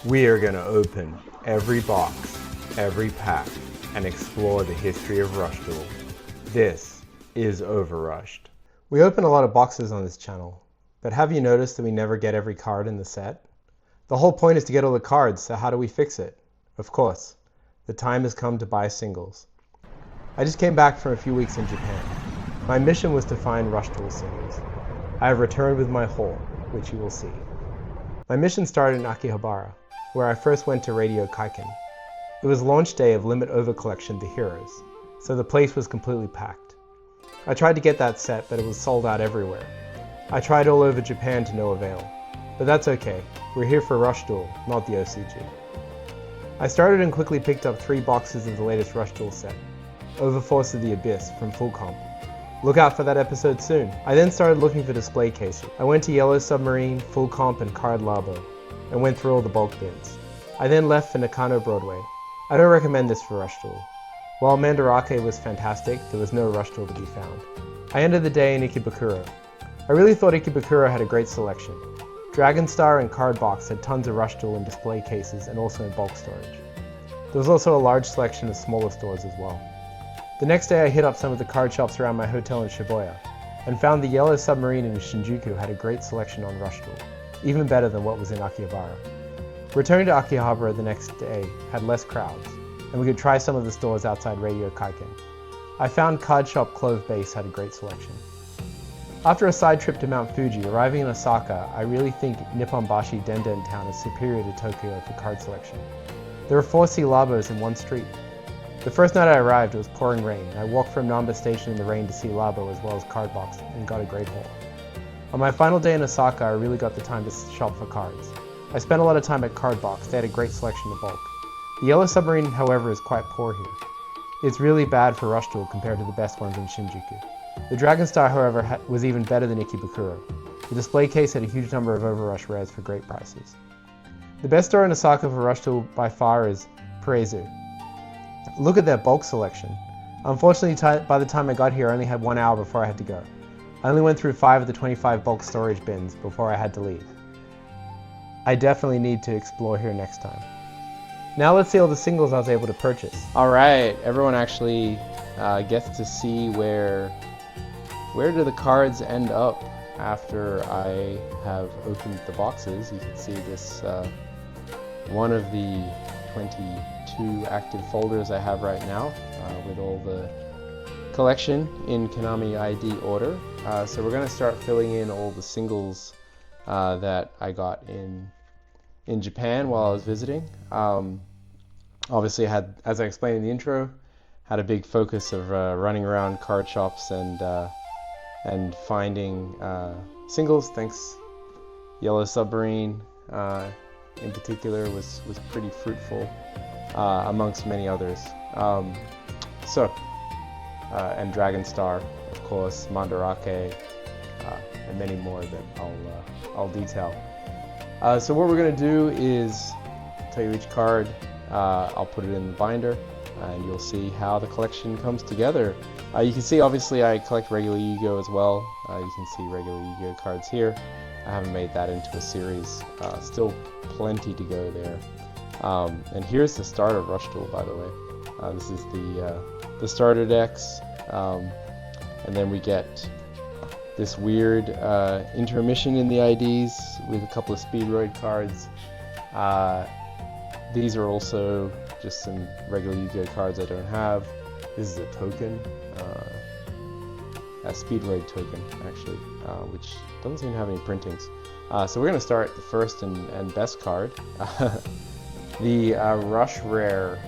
We are going to open every box, every pack, and explore the history of Rush Duel. This is Overrushed. We open a lot of boxes on this channel, but have you noticed that we never get every card in the set? The whole point is to get all the cards, so how do we fix it? Of course, the time has come to buy singles. I just came back from a few weeks in Japan. My mission was to find Rush Duel singles. I have returned with my haul, which you will see. My mission started in Akihabara, where I first went to Radio Kaiken. It was launch day of Limit Over Collection The Heroes, so the place was completely packed. I tried to get that set, but it was sold out everywhere. I tried all over Japan to no avail, but that's okay. We're here for Rush Duel, not the OCG. I started and quickly picked up 3 boxes of the latest Rush Duel set, Overforce of the Abyss from Full Comp. Look out for that episode soon. I then started looking for display cases. I went to Yellow Submarine, Full Comp, and Card Labo, and went through all the bulk bins. I then left for Nakano Broadway. I don't recommend this for Rush Duel. While Mandarake was fantastic, there was no Rush Duel to be found. I ended the day in Ikebukuro. I really thought Ikebukuro had a great selection. Dragon Star and Card Box had tons of Rush Duel in display cases and also in bulk storage. There was also a large selection of smaller stores as well. The next day I hit up some of the card shops around my hotel in Shibuya, and found the Yellow Submarine in Shinjuku had a great selection on Rush Duel, even better than what was in Akihabara. Returning to Akihabara the next day had less crowds, and we could try some of the stores outside Radio Kaiken. I found Card Shop Clove Base had a great selection. After a side trip to Mount Fuji, arriving in Osaka, I really think Nipponbashi Denden Town is superior to Tokyo for card selection. There are 4 Labos in one street. The first night I arrived, it was pouring rain. I walked from Namba Station in the rain to see Labo as well as Card Box and got a great haul. On my final day in Osaka, I really got the time to shop for cards. I spent a lot of time at Card Box. They had a great selection of bulk. The Yellow Submarine, however, is quite poor here. It's really bad for Rush Duel compared to the best ones in Shinjuku. The Dragon Star, however, was even better than Ikebukuro. The display case had a huge number of Overrush rares for great prices. The best store in Osaka for Rush Duel by far is Parezu. Look at their bulk selection. Unfortunately, by the time I got here, I only had 1 hour before I had to go. I only went through 5 of the 25 bulk storage bins before I had to leave. I definitely need to explore here next time. Now let's see all the singles I was able to purchase. Alright, everyone actually gets to see where do the cards end up after I have opened the boxes. You can see this one of the 22 active folders I have right now with all the collection in Konami ID order. So we're going to start filling in all the singles that I got in Japan while I was visiting. Obviously I had, as I explained in the intro, had a big focus of running around card shops and finding singles. Thanks, Yellow Submarine in particular was pretty fruitful amongst many others. And Dragon Star, of course, Mandarake, and many more that I'll detail. So what we're going to do is tell you each card. I'll put it in the binder, and you'll see how the collection comes together. You can see, obviously, I collect regular Yu-Gi-Oh as well. You can see regular Yu-Gi-Oh cards here. I haven't made that into a series. Still plenty to go there. And here's the start of Rush Duel, by the way. This is the starter decks, and then we get this weird intermission in the IDs with a couple of Speedroid cards. These are also just some regular Yu-Gi-Oh cards I don't have. This is a token, a Speedroid token actually, which doesn't seem to have any printings. So we're going to start the first and best card. The Rush Rare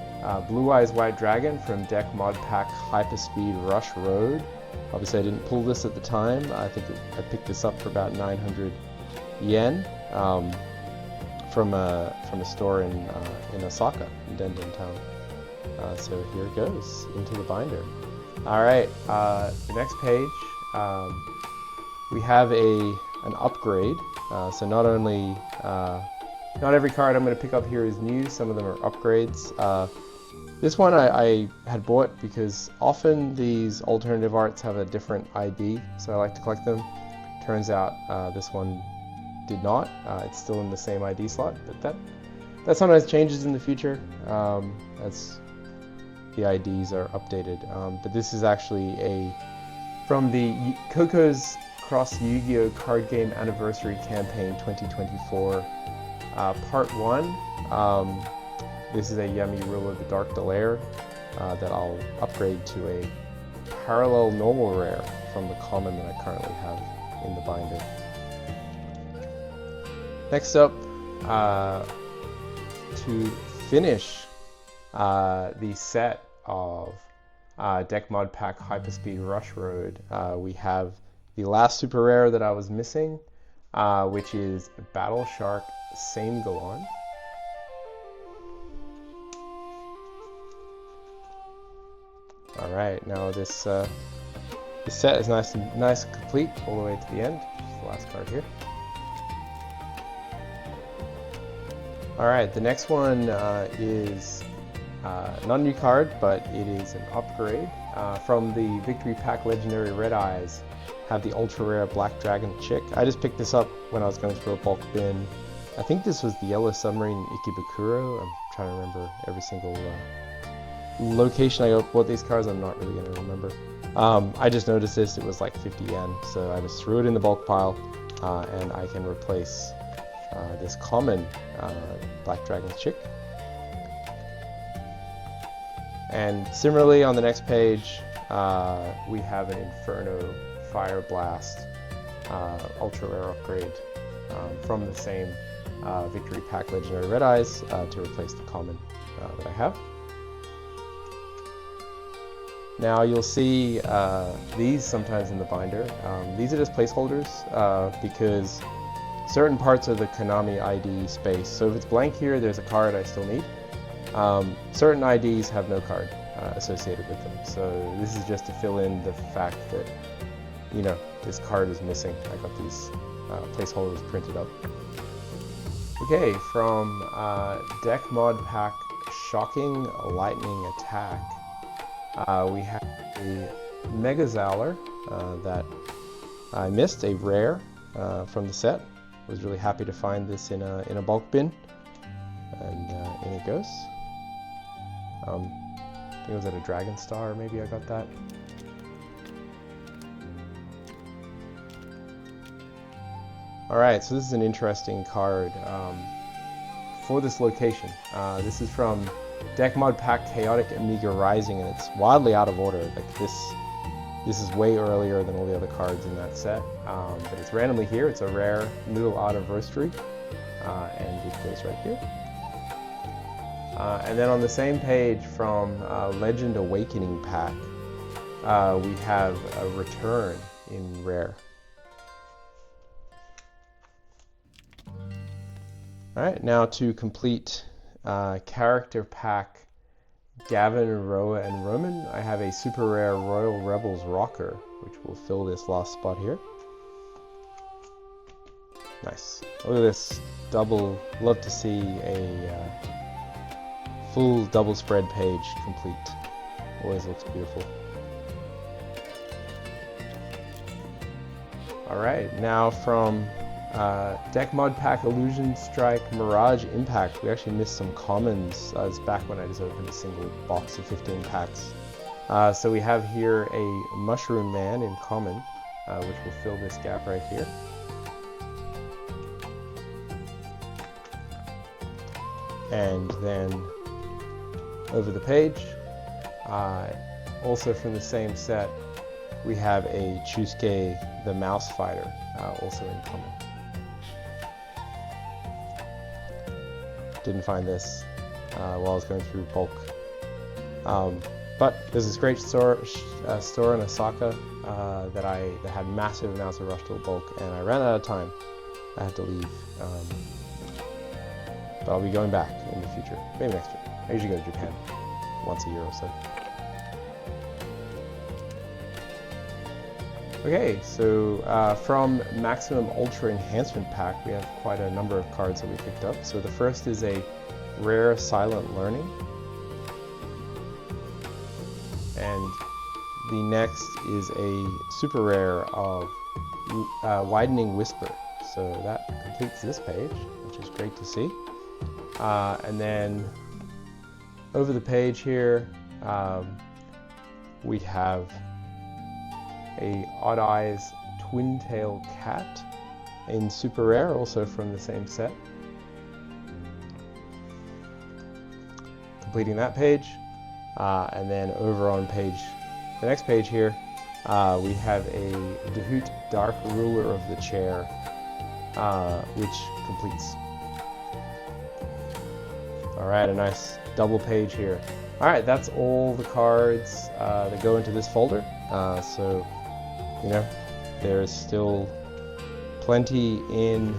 Blue Eyes White Dragon from Deck Mod Pack Hyperspeed Rush Road. Obviously I didn't pull this at the time. I think I picked this up for about 900 yen from a store in Osaka, in Denden Town. So here it goes, into the binder. Alright, the next page, we have an upgrade. So not only, not every card I'm going to pick up here is new, some of them are upgrades. This one I had bought because often these alternative arts have a different ID, so I like to collect them. Turns out this one did not. It's still in the same ID slot, but That sometimes changes in the future as the IDs are updated. But this is actually from the Coco's Cross Yu-Gi-Oh! Card Game Anniversary Campaign 2024, Part 1. This is a Yummy Rule of the Dark Delaire that I'll upgrade to a parallel normal rare from the common that I currently have in the binder. Next up, to finish the set of Deck Mod Pack Hyperspeed Rush Road, we have the last super rare that I was missing, which is Battle Shark Same Galon. All right, now this set is nice and complete all the way to the end. Just the last card here. All right, the next one is not a new card, but it is an upgrade from the Victory Pack Legendary Red Eyes. Have the ultra rare Black Dragon Chick. I just picked this up when I was going through a bulk bin. I think this was the Yellow Submarine Ikebukuro. I'm trying to remember every single location I bought these cards. I'm not really going to remember. I just noticed this. It was like 50 yen, so I just threw it in the bulk pile, and I can replace this common Black Dragon Chick. And similarly, on the next page, we have an Inferno Fire Blast Ultra Rare upgrade from the same Victory Pack Legendary Red Eyes to replace the common that I have. Now you'll see these sometimes in the binder. These are just placeholders because certain parts of the Konami ID space, so if it's blank here, there's a card I still need. Certain IDs have no card associated with them, so this is just to fill in the fact that, you know, this card is missing. I got these placeholders printed up. Okay, from Deck Mod Pack Shocking Lightning Attack, we have a Mega Zowler that I missed, a rare from the set. Was really happy to find this in a bulk bin, and in it goes. I think it was at a Dragon Star, maybe I got that. Alright, so this is an interesting card for this location. This is from Deck Mod Pack Chaotic Amiga Rising, and it's wildly out of order. Like this is way earlier than all the other cards in that set, but it's randomly here. It's a rare Noodle Art of Roastery, and it goes right here. And then on the same page from Legend Awakening Pack, we have a return in rare. Alright, now to complete Character Pack Gavin, Roa, and Roman, I have a super rare Royal Rebels Rocker, which will fill this last spot here. Nice. Look at this double. Love to see a full double spread page complete. Always looks beautiful. Alright, now from Deck Mod Pack Illusion Strike Mirage Impact. We actually missed some commons. It's back when I just opened a single box of 15 packs. So we have here a Mushroom Man in common, which will fill this gap right here. And then over the page, also from the same set, we have a Chusuke the Mouse Fighter, also in common. Didn't find this while I was going through bulk. But there's this great store in Osaka that had massive amounts of Rush Duel bulk, and I ran out of time. I had to leave. But I'll be going back in the future, maybe next year. I usually go to Japan once a year or so. Okay, so from Maximum Ultra Enhancement Pack, we have quite a number of cards that we picked up. So the first is a Rare Silent Learning. And the next is a super rare of Widening Whisper. So that completes this page, which is great to see. And then over the page here, we have a Odd Eyes Twin-Tail Cat in super rare, also from the same set. Completing that page, and then over on the next page here, we have a Dahoot Dark Ruler of the Chair, which completes. Alright, a nice double page here. Alright, that's all the cards that go into this folder. So, you know, there's still plenty in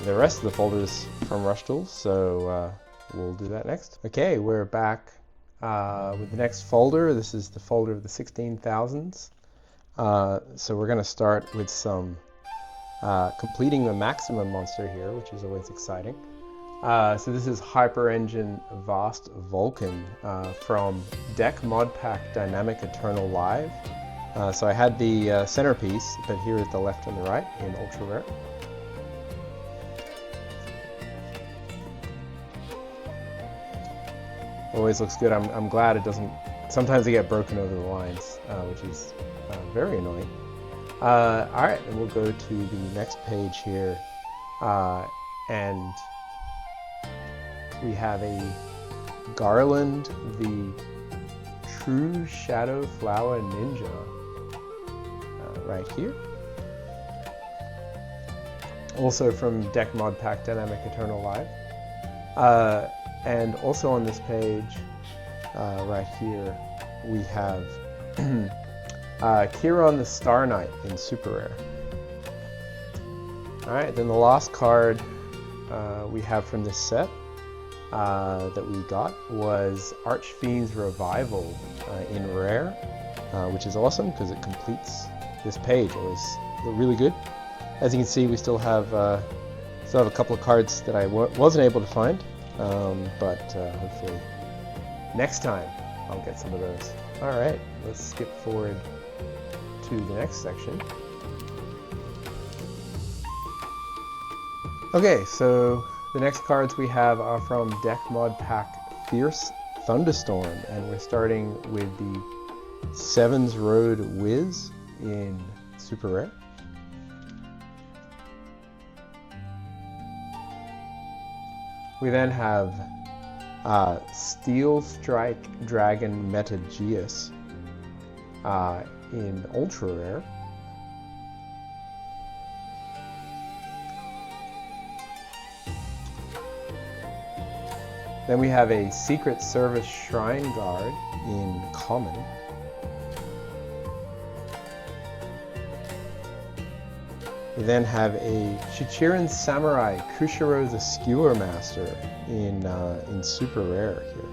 the rest of the folders from Rush Duel, so we'll do that next. Okay, we're back with the next folder. This is the folder of the 16,000s. So we're going to start with some completing the maximum monster here, which is always exciting. So this is Hyper Engine Vast Vulcan from Deck Mod Pack Dynamic Eternal Live. So I had the centerpiece, but here at the left and the right in Ultra Rare. Always looks good. I'm glad it doesn't. Sometimes they get broken over the lines, which is very annoying. All right, and we'll go to the next page here, and we have a Garland, the True Shadow Flower Ninja, right here. Also from Deck Mod Pack Dynamic Eternal Live. And also on this page, right here, we have Kiron the Star Knight in super rare. Alright, then the last card we have from this set that we got was Archfiend's Revival in rare, which is awesome because it completes this page. It was really good. As you can see, we still have a couple of cards that I wasn't able to find. But hopefully next time I'll get some of those. Alright, let's skip forward to the next section. Okay, so the next cards we have are from Deck Mod Pack Fierce Thunderstorm, and we're starting with the Sevens Road Wiz in super rare. We then have Steel Strike Dragon Metageus in ultra rare. Then we have a Secret Service Shrine Guard in common. We then have a Shichiran Samurai Kushiro the Skewer Master in super rare here.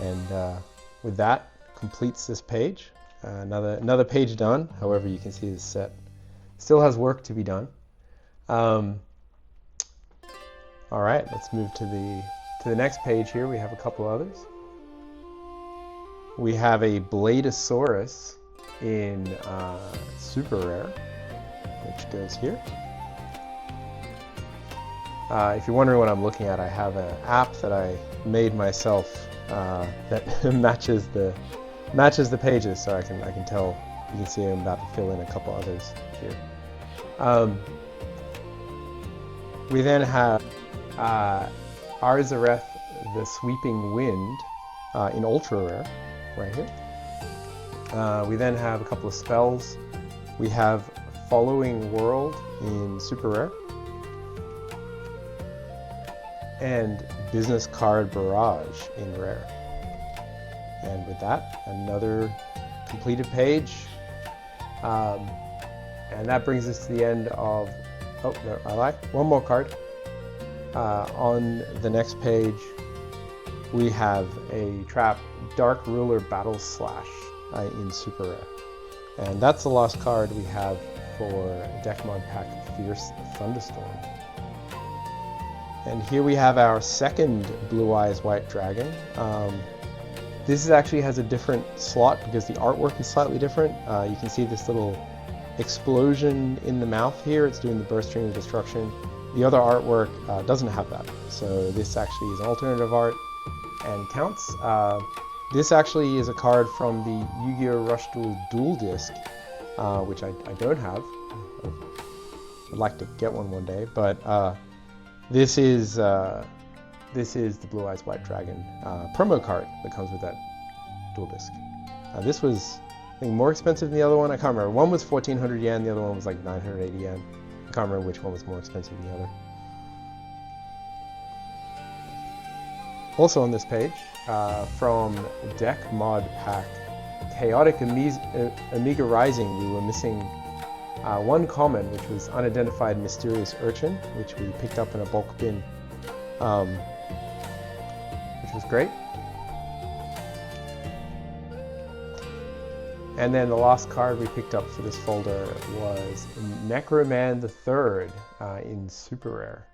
And with that completes this page. Another page done. However, you can see this set still has work to be done. All right, let's move to the next page here. We have a couple others. We have a Bladeosaurus in super rare, which goes here. If you're wondering what I'm looking at, I have an app that I made myself that matches the pages, so I can tell. You can see I'm about to fill in a couple others here. We then have Arzareth the Sweeping Wind in ultra rare, right here. We then have a couple of spells. We have Following World in super rare, and Business Card Barrage in rare. And with that, another completed page. And that brings us to the end of, oh, no, I lied. One more card. On the next page, we have a Trap Dark Ruler Battle Slash in super rare. And that's the last card we have for Deck Mod Pack Fierce Thunderstorm. And here we have our second Blue Eyes White Dragon. This actually has a different slot because the artwork is slightly different. You can see this little explosion in the mouth here. It's doing the burst stream of destruction. The other artwork doesn't have that. So this actually is alternative art and counts. This actually is a card from the Yu-Gi-Oh! Rush Duel Disc, which I don't have. I'd like to get one day, but this is the Blue Eyes White Dragon promo card that comes with that dual disc. This was, I think, more expensive than the other one. I can't remember. One was 1,400 yen, the other one was like 980 yen. I can't remember which one was more expensive than the other. Also on this page, from Deck Mod Pack Chaotic Amiga Rising, we were missing one common, which was Unidentified Mysterious Urchin, which we picked up in a bulk bin, which was great. And then the last card we picked up for this folder was Necroman III in Super Rare,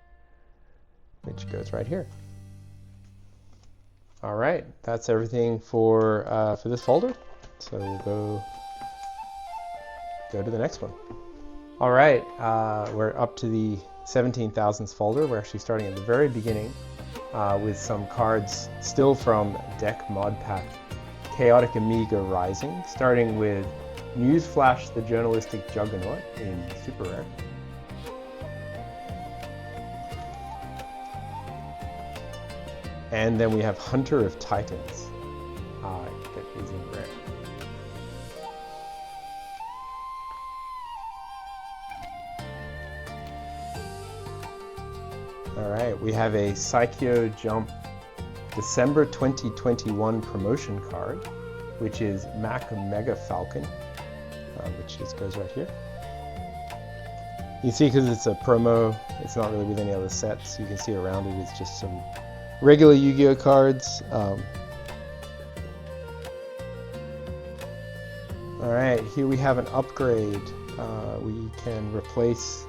which goes right here. All right, that's everything for this folder. So we'll go to the next one. All right, we're up to the 17,000s folder. We're actually starting at the very beginning with some cards still from Deck Mod Pack Chaotic Amiga Rising, starting with Newsflash the Journalistic Juggernaut in Super Rare. And then we have Hunter of Titans, that is in rare. All right, we have a Psycho Jump December 2021 promotion card, which is Mac Mega Falcon, which goes right here. You see, because it's a promo, it's not really with any other sets. You can see around it, it's just some regular Yu-Gi-Oh cards. All right, here we have an upgrade. We can replace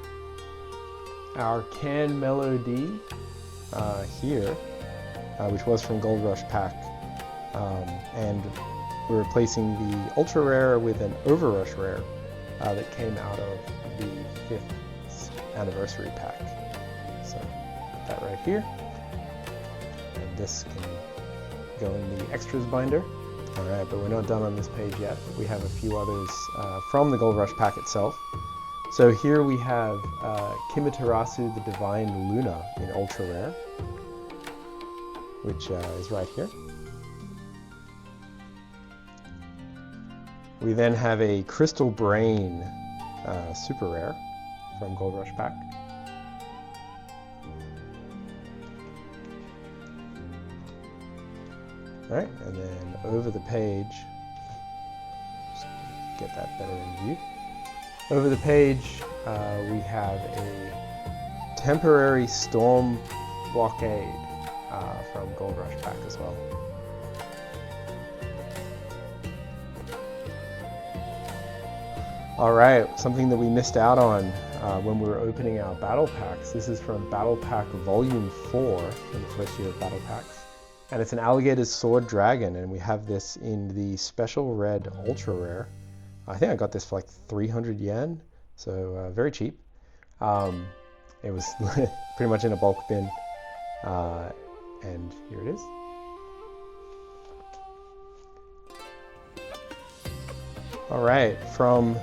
our Can Melody here, which was from Gold Rush Pack, and we're replacing the Ultra Rare with an Over Rush Rare that came out of the 5th Anniversary Pack. So put that right here, and this can go in the extras binder. All right, but we're not done on this page yet. We have a few others from the Gold Rush Pack itself. So here we have Kimitarasu the Divine Luna in Ultra Rare, which is right here. We then have a Crystal Brain Super Rare from Gold Rush Pack. All right, and then over the page, just get that better in view. Over the page, we have a Temporary Storm Blockade from Gold Rush Pack as well. All right, something that we missed out on when we were opening our battle packs. This is from Battle Pack Volume 4 from the first year of battle packs. And it's an Alligator's Sword Dragon, and we have this in the Special Red Ultra Rare. I think I got this for like 300 yen, so very cheap. It was pretty much in a bulk bin, and here it is. All right, from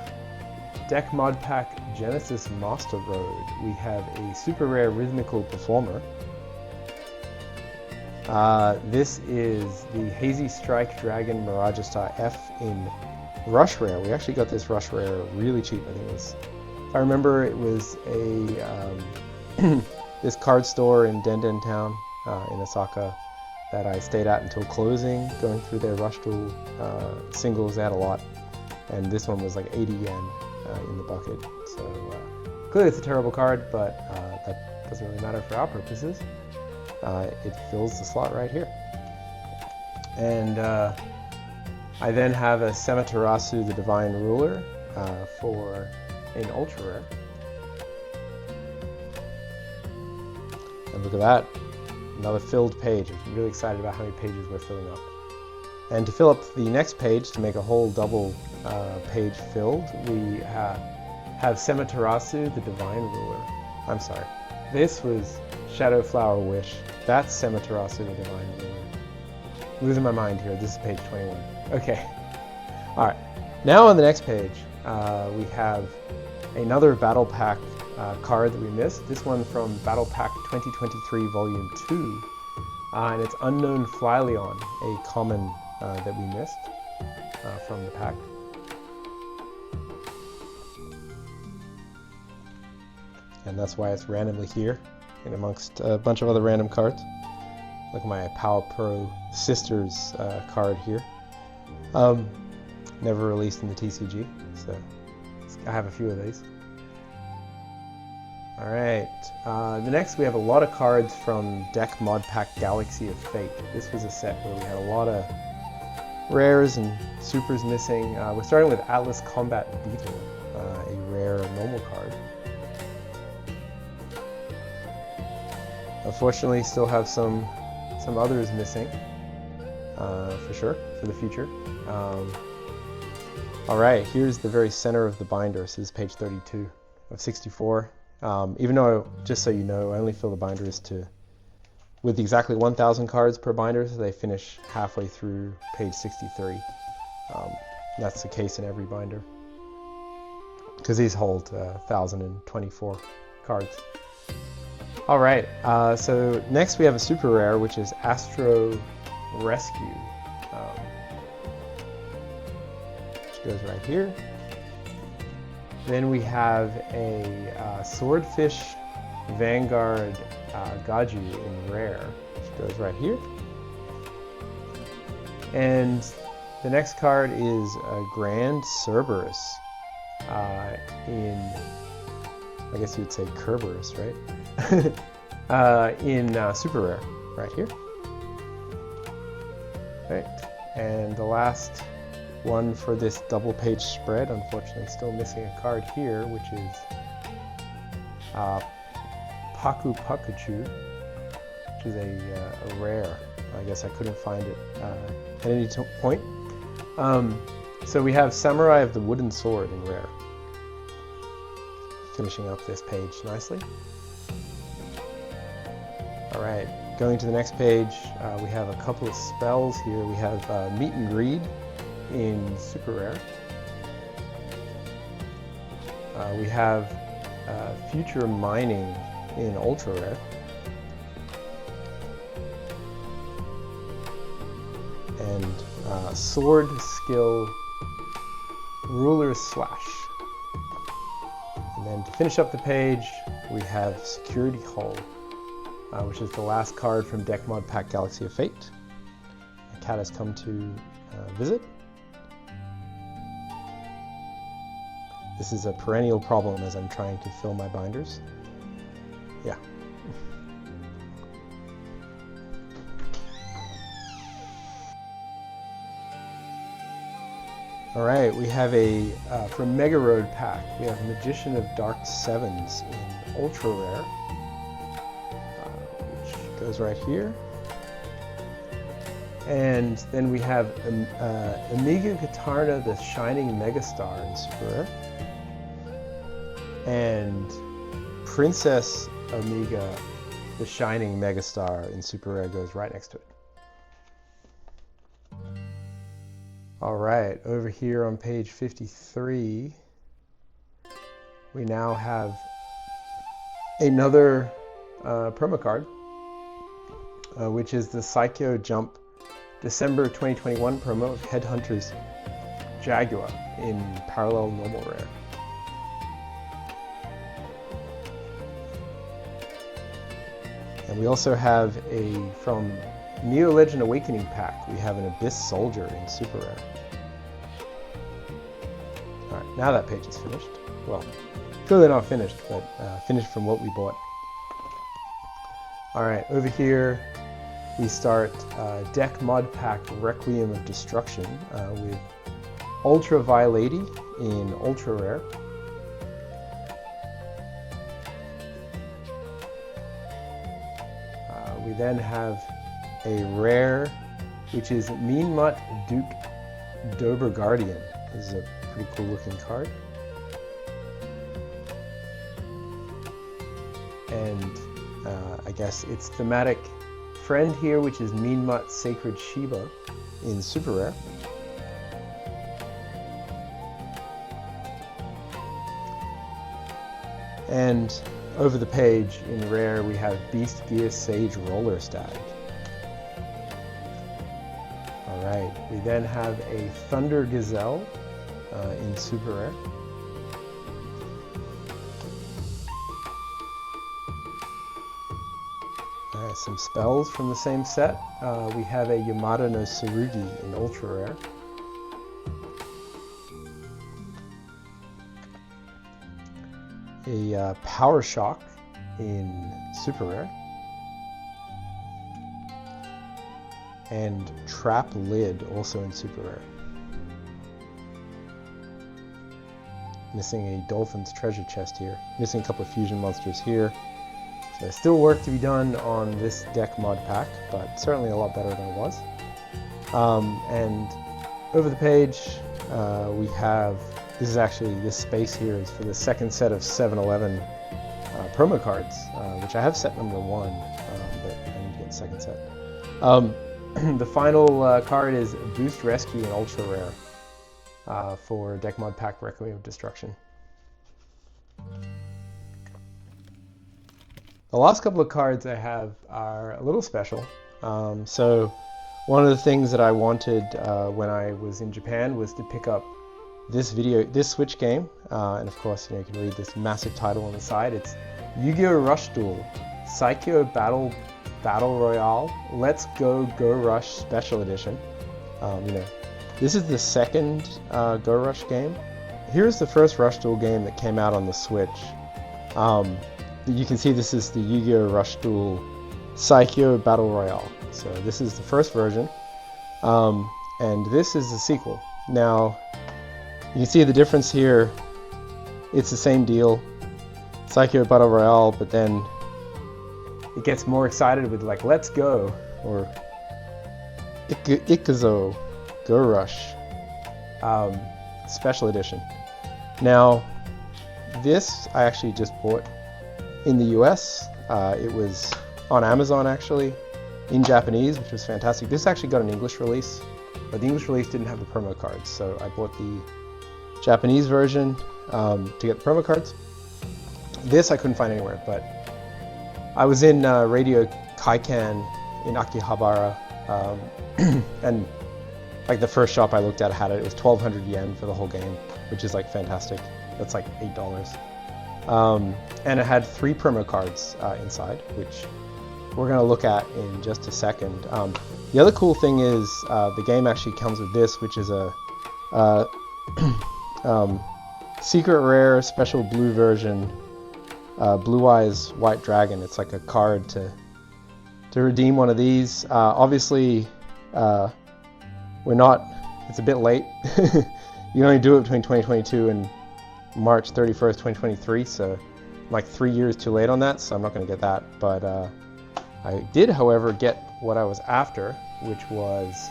Deck Mod Pack Genesis Master Road, we have a super rare Rhythmical Performer. This is the Hazy Strike Dragon Miragestar F in Rush Rare. We actually got this Rush Rare really cheap. I think it was, if I remember, it was a this card store in Denden Town in Osaka that I stayed at until closing, going through their Rush Duel singles. They had a lot, and this one was like 80 yen in the bucket. So clearly it's a terrible card, but that doesn't really matter for our purposes. It fills the slot right here. And I then have a Sematerasu the Divine Ruler for an Ultra Rare. And look at that, another filled page. I'm really excited about how many pages we're filling up. And to fill up the next page, to make a whole double page filled, we have Sematerasu the Divine Ruler. I'm sorry, This was Shadow Flower Wish. That's Sematerasu the Divine Ruler. Losing my mind here. This is page 21. Okay. All right. Now on the next page, we have another Battle Pack card that we missed. This one from Battle Pack 2023 Volume 2. And it's Unknown Flyleon, a common that we missed from the pack. And that's why it's randomly here, in amongst a bunch of other random cards. Look at my Power Pro Sisters card here. Never released in the TCG, so I have a few of these. Alright, the next we have a lot of cards from Deck Mod Pack Galaxy of Fate. This was a set where we had a lot of rares and supers missing. We're starting with Atlas Combat Beetle, a rare normal card. Unfortunately, still have some others missing, for sure, for the future. Alright, here's the very center of the binder. This is page 32 of 64. Even though, just so you know, I only fill the binders with exactly 1,000 cards per binder, so they finish halfway through page 63. That's the case in every binder, because these hold 1,024 cards. Alright, so next we have a super rare, which is Astro Rescue, which goes right here. Then we have a Swordfish Vanguard Gaju in rare, which goes right here. And the next card is a Grand Cerberus in, I guess you would say Kerberos, right? In super rare, right here. Right, and the last one for this double page spread, unfortunately still missing a card here, which is Paku Pakachu, which is a rare. I guess I couldn't find it at any point. So we have Samurai of the Wooden Sword in rare, finishing up this page nicely. Alright, going to the next page, we have a couple of spells here. We have Meet and Greed in super rare. We have Future Mining in ultra rare. And Sword Skill Ruler's Slash. And then to finish up the page, we have Security Hull, which is the last card from Deck Mod Pack Galaxy of Fate. A cat has come to visit. This is a perennial problem as I'm trying to fill my binders. Yeah. Alright, we have a, from Mega Road Pack, we have Magician of Dark Sevens in ultra rare, which goes right here. And then we have Amiga Katarna, the Shining Megastar in super rare. And Princess Amiga, the Shining Megastar in super rare goes right next to it. Alright, over here on page 53, we now have another promo card, which is the Psycho Jump December 2021 promo of Headhunter's Jaguar in parallel normal rare. And we also have from Neo Legend Awakening pack, we have an Abyss Soldier in super rare. Alright, now that page is finished. Well, clearly not finished, but finished from what we bought. Alright, over here we start Deck Mod Pack Requiem of Destruction with Ultra Violady in ultra rare. We then have a rare, which is Mean Mutt Duke Dober Guardian. This is a pretty cool looking card. and I guess its thematic friend here, which is Meanmut Sacred Shiba in Super Rare. And over the page in Rare we have Beast Gear Sage Roller Stag. Alright, we then have a Thunder Gazelle in Super Rare. Alright, some spells from the same set. We have a Yamada no Tsurugi in Ultra Rare. A Power Shock in Super Rare. And Trap Lid also in Super Rare. Missing a Dolphin's Treasure Chest here. Missing a couple of fusion monsters here. So there's still work to be done on this deck mod pack, but certainly a lot better than it was. And over the page we have, this space here is for the second set of 7-Eleven promo cards, which I have set number 1, but I need to get the second set. The final card is Boost Rescue in Ultra Rare for deck mod pack Requiem of Destruction. The last couple of cards I have are a little special. So one of the things that I wanted when I was in Japan was to pick up this Switch game, and of course, you can read this massive title on the side. It's Yu-Gi-Oh! Rush Duel, Psycho Battle Royale, Let's Go Rush Special Edition. This is the second Go Rush game. Here's the first Rush Duel game that came out on the Switch. You can see this is the Yu-Gi-Oh! Rush Duel Psycho Battle Royale. So this is the first version, and this is the sequel. Now, you can see the difference here. It's the same deal, Psycho Battle Royale, but then it gets more excited with like Let's Go or Ikuzo Go Rush Special Edition. Now, this I actually just bought in the US. It was on Amazon actually, in Japanese, which was fantastic. This actually got an English release, but the English release didn't have the promo cards, so I bought the Japanese version to get the promo cards. This I couldn't find anywhere, but I was in Radio Kaikan in Akihabara, and like the first shop I looked at had it. It was 1,200 yen for the whole game, which is like fantastic. That's like $8. And it had 3 promo cards inside, which we're going to look at in just a second. The other cool thing is the game actually comes with this, which is a secret rare special blue version, Blue Eyes White Dragon. It's like a card to redeem one of these. Obviously, it's a bit late. You can only do it between 2022 and March 31st, 2023, so like 3 years too late on that, so I'm not going to get that. But I did, however, get what I was after, which was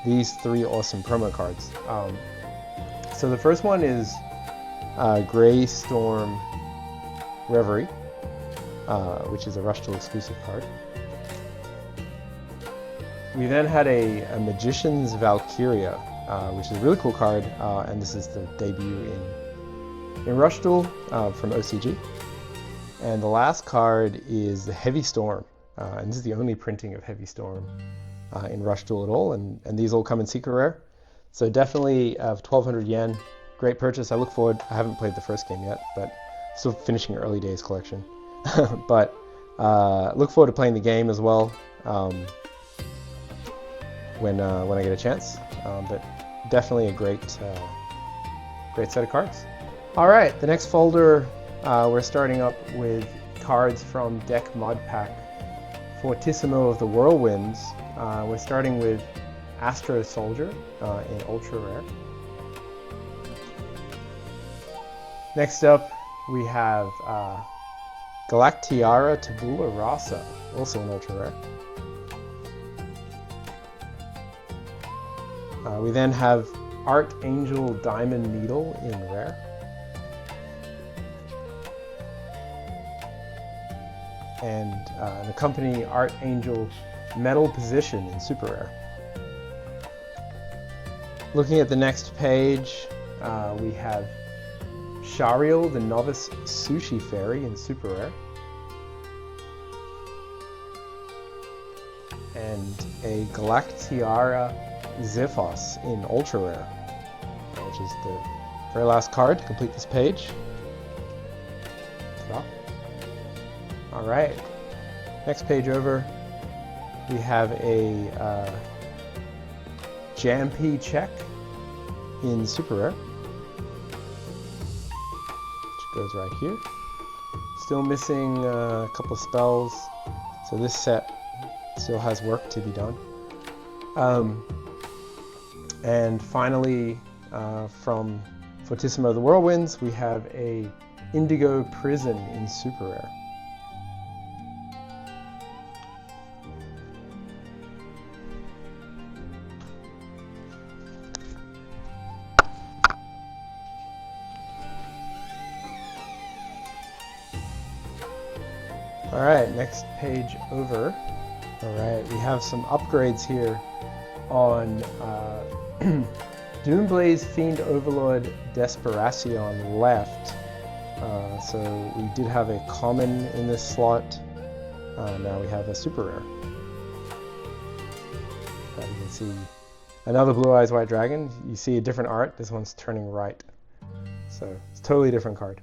these 3 awesome promo cards. So the first one is Grey Storm Reverie, which is a Rush Duel exclusive card. We then had a Magician's Valkyria, which is a really cool card, and this is the debut in Rush Duel from OCG. And the last card is the Heavy Storm, and this is the only printing of Heavy Storm in Rush Duel at all, and these all come in secret rare. So definitely 1,200 yen, great purchase. I look forward, I haven't played the first game yet, but still finishing early days collection. But look forward to playing the game as well when I get a chance. But definitely a great set of cards. All right, the next folder, we're starting up with cards from Deck Mod Pack Fortissimo of the Whirlwinds. We're starting with Astro Soldier in Ultra Rare. Next up, we have Galactiara Tabula Rasa, also in Ultra Rare. We then have Archangel Diamond Needle in Rare. and an accompanying Art Angel medal position in Super Rare. Looking at the next page, we have Shariel, the Novice Sushi Fairy in Super Rare. And a Galactiara Xiphos in Ultra Rare, which is the very last card to complete this page. Alright, next page over, we have a Jampy check in Super Rare, which goes right here. Still missing a couple of spells, so this set still has work to be done. And finally, from Fortissimo the Whirlwinds, we have a Indigo Prison in Super Rare. Alright, next page over. Alright, we have some upgrades here on Doomblaze Fiend Overlord Desperation left. So we did have a common in this slot. Now we have a super rare. You can see another Blue Eyes White Dragon. You see a different art. This one's turning right. So it's a totally different card.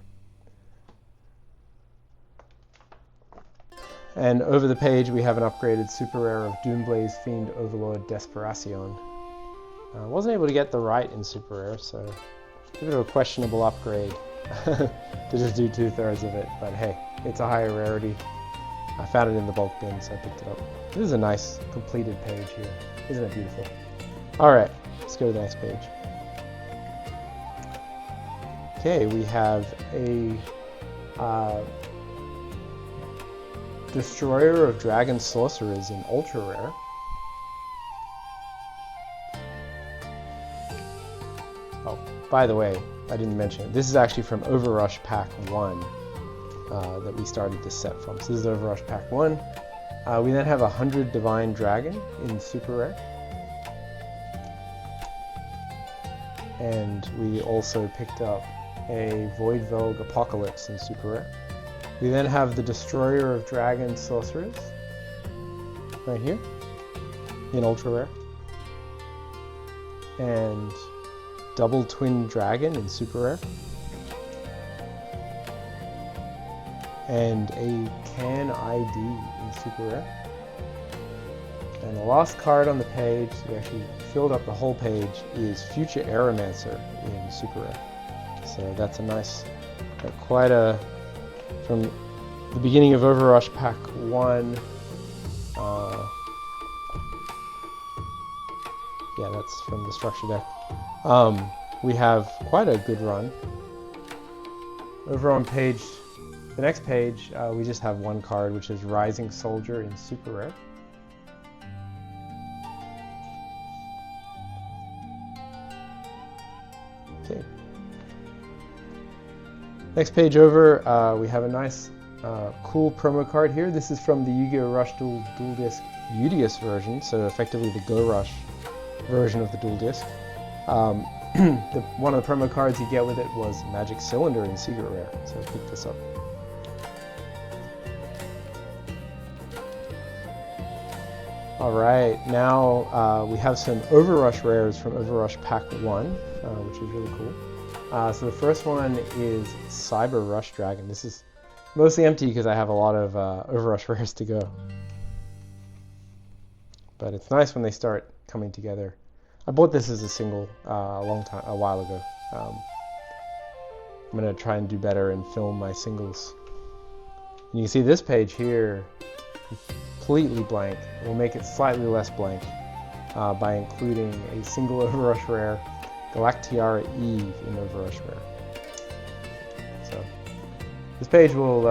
And over the page we have an upgraded super rare of Doomblaze Fiend Overlord Desperation. Wasn't able to get the right in super rare, so a bit of a questionable upgrade to just do 2/3 of it, but hey, it's a higher rarity. I found it in the bulk bin, so I picked it up. This is a nice completed page here. Isn't it beautiful? Alright, let's go to the next page. Okay, we have a Destroyer of Dragon Sorcerers in Ultra Rare. Oh, by the way, I didn't mention it. This is actually from Overrush Pack 1 that we started this set from. So this is Overrush Pack 1. We then have 100 Divine Dragon in Super Rare. And we also picked up a Voidvelg Apocalypse in Super Rare. We then have the Destroyer of Dragon Sorcerers, right here, in Ultra Rare. And Double Twin Dragon in Super Rare. And a Can ID in Super Rare. And the last card on the page, we actually filled up the whole page, is Future Aeromancer in Super Rare. So that's a nice, quite a, from the beginning of Overrush Pack 1, yeah, that's from the structure deck. We have quite a good run. Over on the next page, we just have one card, which is Rising Soldier in Super Rare. Okay. Next page over, we have a nice, cool promo card here. This is from the Yu-Gi-Oh! Rush Duel Dual Disc Udius version, so effectively the Go Rush version of the Dual Disc. One of the promo cards you get with it was Magic Cylinder in Secret Rare, so I picked this up. Alright, now we have some Overrush rares from Overrush Pack 1, which is really cool. So the first one is Cyber Rush Dragon. This is mostly empty because I have a lot of Overrush rares to go. But it's nice when they start coming together. I bought this as a single a while ago. I'm going to try and do better and film my singles. And you can see this page here, completely blank. We'll make it slightly less blank by including a single Overrush rare, Galactiara Eve in Overrush rare. So this page will,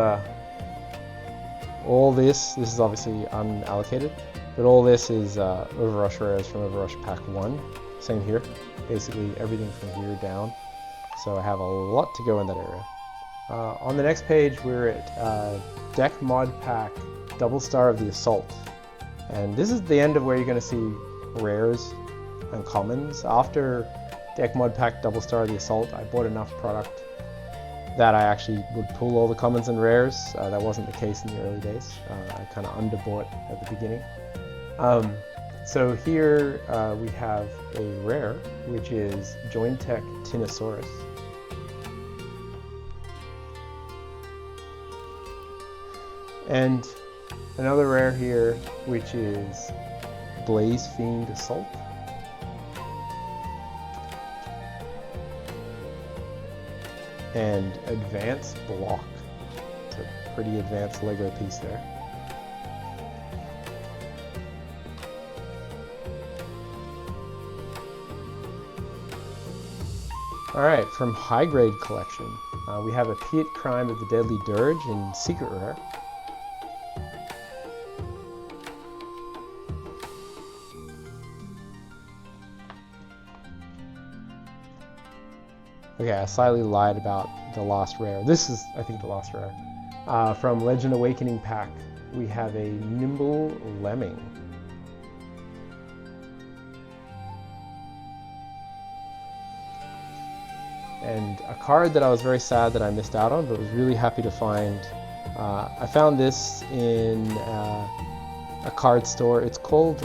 all this is obviously unallocated, but all this is Overrush rares from Overrush Pack 1. Same here, basically everything from here down. So I have a lot to go in that area. On the next page, we're at Deck Mod Pack Double Star of the Assault. And this is the end of where you're going to see rares and commons. After Deck Mod Pack Double Star of the Assault, I bought enough product that I actually would pull all the commons and rares. That wasn't the case in the early days. I kind of underbought at the beginning. So here we have a rare, which is Jointech Tinosaurus. And another rare here, which is Blaze Fiend Assault. And Advanced Block. It's a pretty advanced Lego piece there. Alright, from High Grade Collection, we have a Piet Crime of the Deadly Dirge in Secret Rare. Okay, I slightly lied about the last rare. This is, I think, the last rare. From Legend Awakening Pack, we have a Nimble Lemming. And a card that I was very sad that I missed out on, but was really happy to find. I found this in a card store. It's called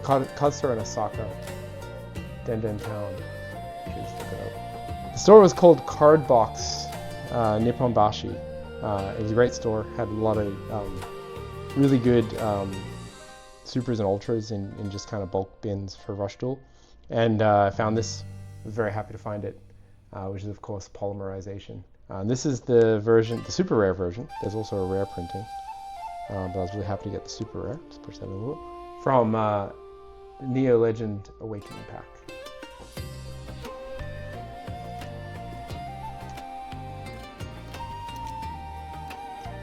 card store in Osaka, Denden Town. Just look it up. The store was called Cardbox Nipponbashi. It was a great store. Had a lot of really good supers and ultras in just kind of bulk bins for Rush Duel. And I found this. I was very happy to find it, which is of course polymerization. This is the version, the super rare version. There's also a rare printing, but I was really happy to get the super rare. Just push that in a little. From Neo Legend Awakening Pack.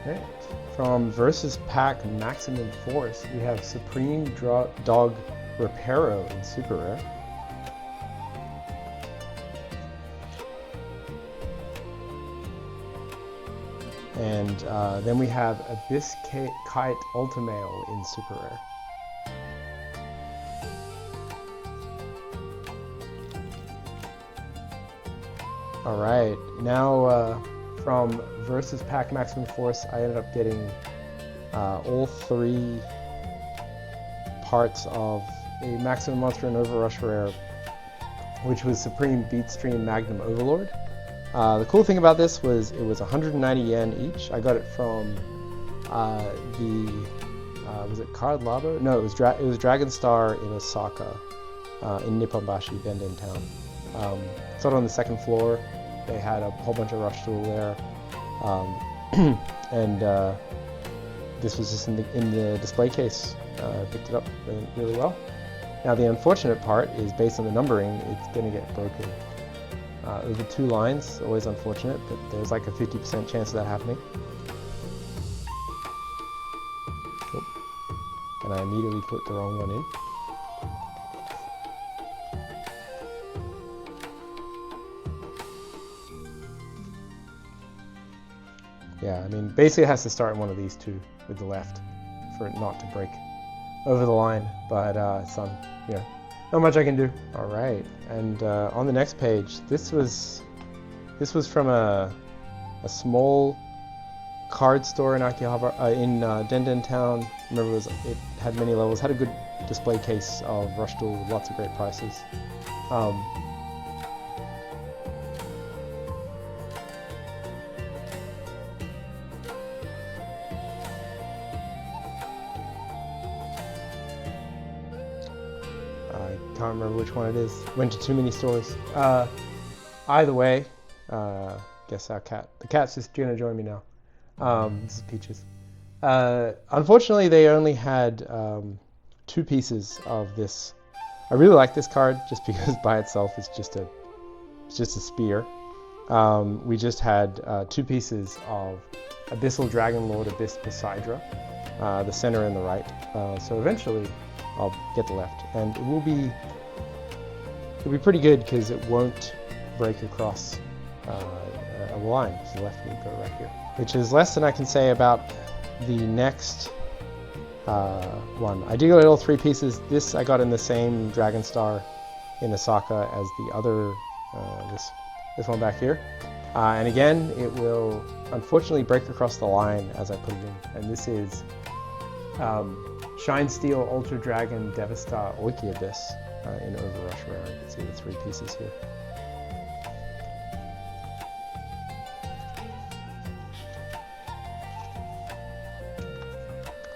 Okay. From Versus Pack Maximum Force, we have Supreme Dog Reparo in super rare. And then we have Abyss Kite Ultimail in super rare. Alright, now from Versus Pack Maximum Force, I ended up getting all three parts of a Maximum Monster and Overrush rare, which was Supreme Beatstream Magnum Overlord. The cool thing about this was it was 190 yen each. I got it from was it Card Labo? No, it was Dragon Star in Osaka, in Nipponbashi, Denden Town. Sort of on the second floor. They had a whole bunch of Rush Duel there, and this was just in the display case. I picked it up really well. Now the unfortunate part is based on the numbering, it's going to get broken. Over 2 lines, always unfortunate, but there's like a 50% chance of that happening. Oh. And I immediately put the wrong one in. Yeah, I mean, basically it has to start in one of these two with the left for it not to break over the line, but you know, not much I can do. All right, and on the next page, this was from a small card store in Akihabara, in Denden Town. Remember, it had many levels, had a good display case of Rush Duel with lots of great prices. I can't remember which one it is. Went to too many stores. Either way, guess the cat's just gonna join me now. This is Peaches. Unfortunately, they only had 2 pieces of this. I really like this card just because by itself it's just a spear. We just had 2 pieces of Abyssal Dragon Lord Abyss Poseidra, the center and the right. So eventually I'll get the left, and it'll be pretty good because it won't break across a line, so the left would go right here. Which is less than I can say about the next one. I did get all 3 pieces. This I got in the same Dragon Star in Osaka as the other, this one back here. And again, it will unfortunately break across the line as I put it in. And this is Shine Steel Ultra Dragon Devastar Oiki Abyss in Overrush Rare. You can see the 3 pieces here.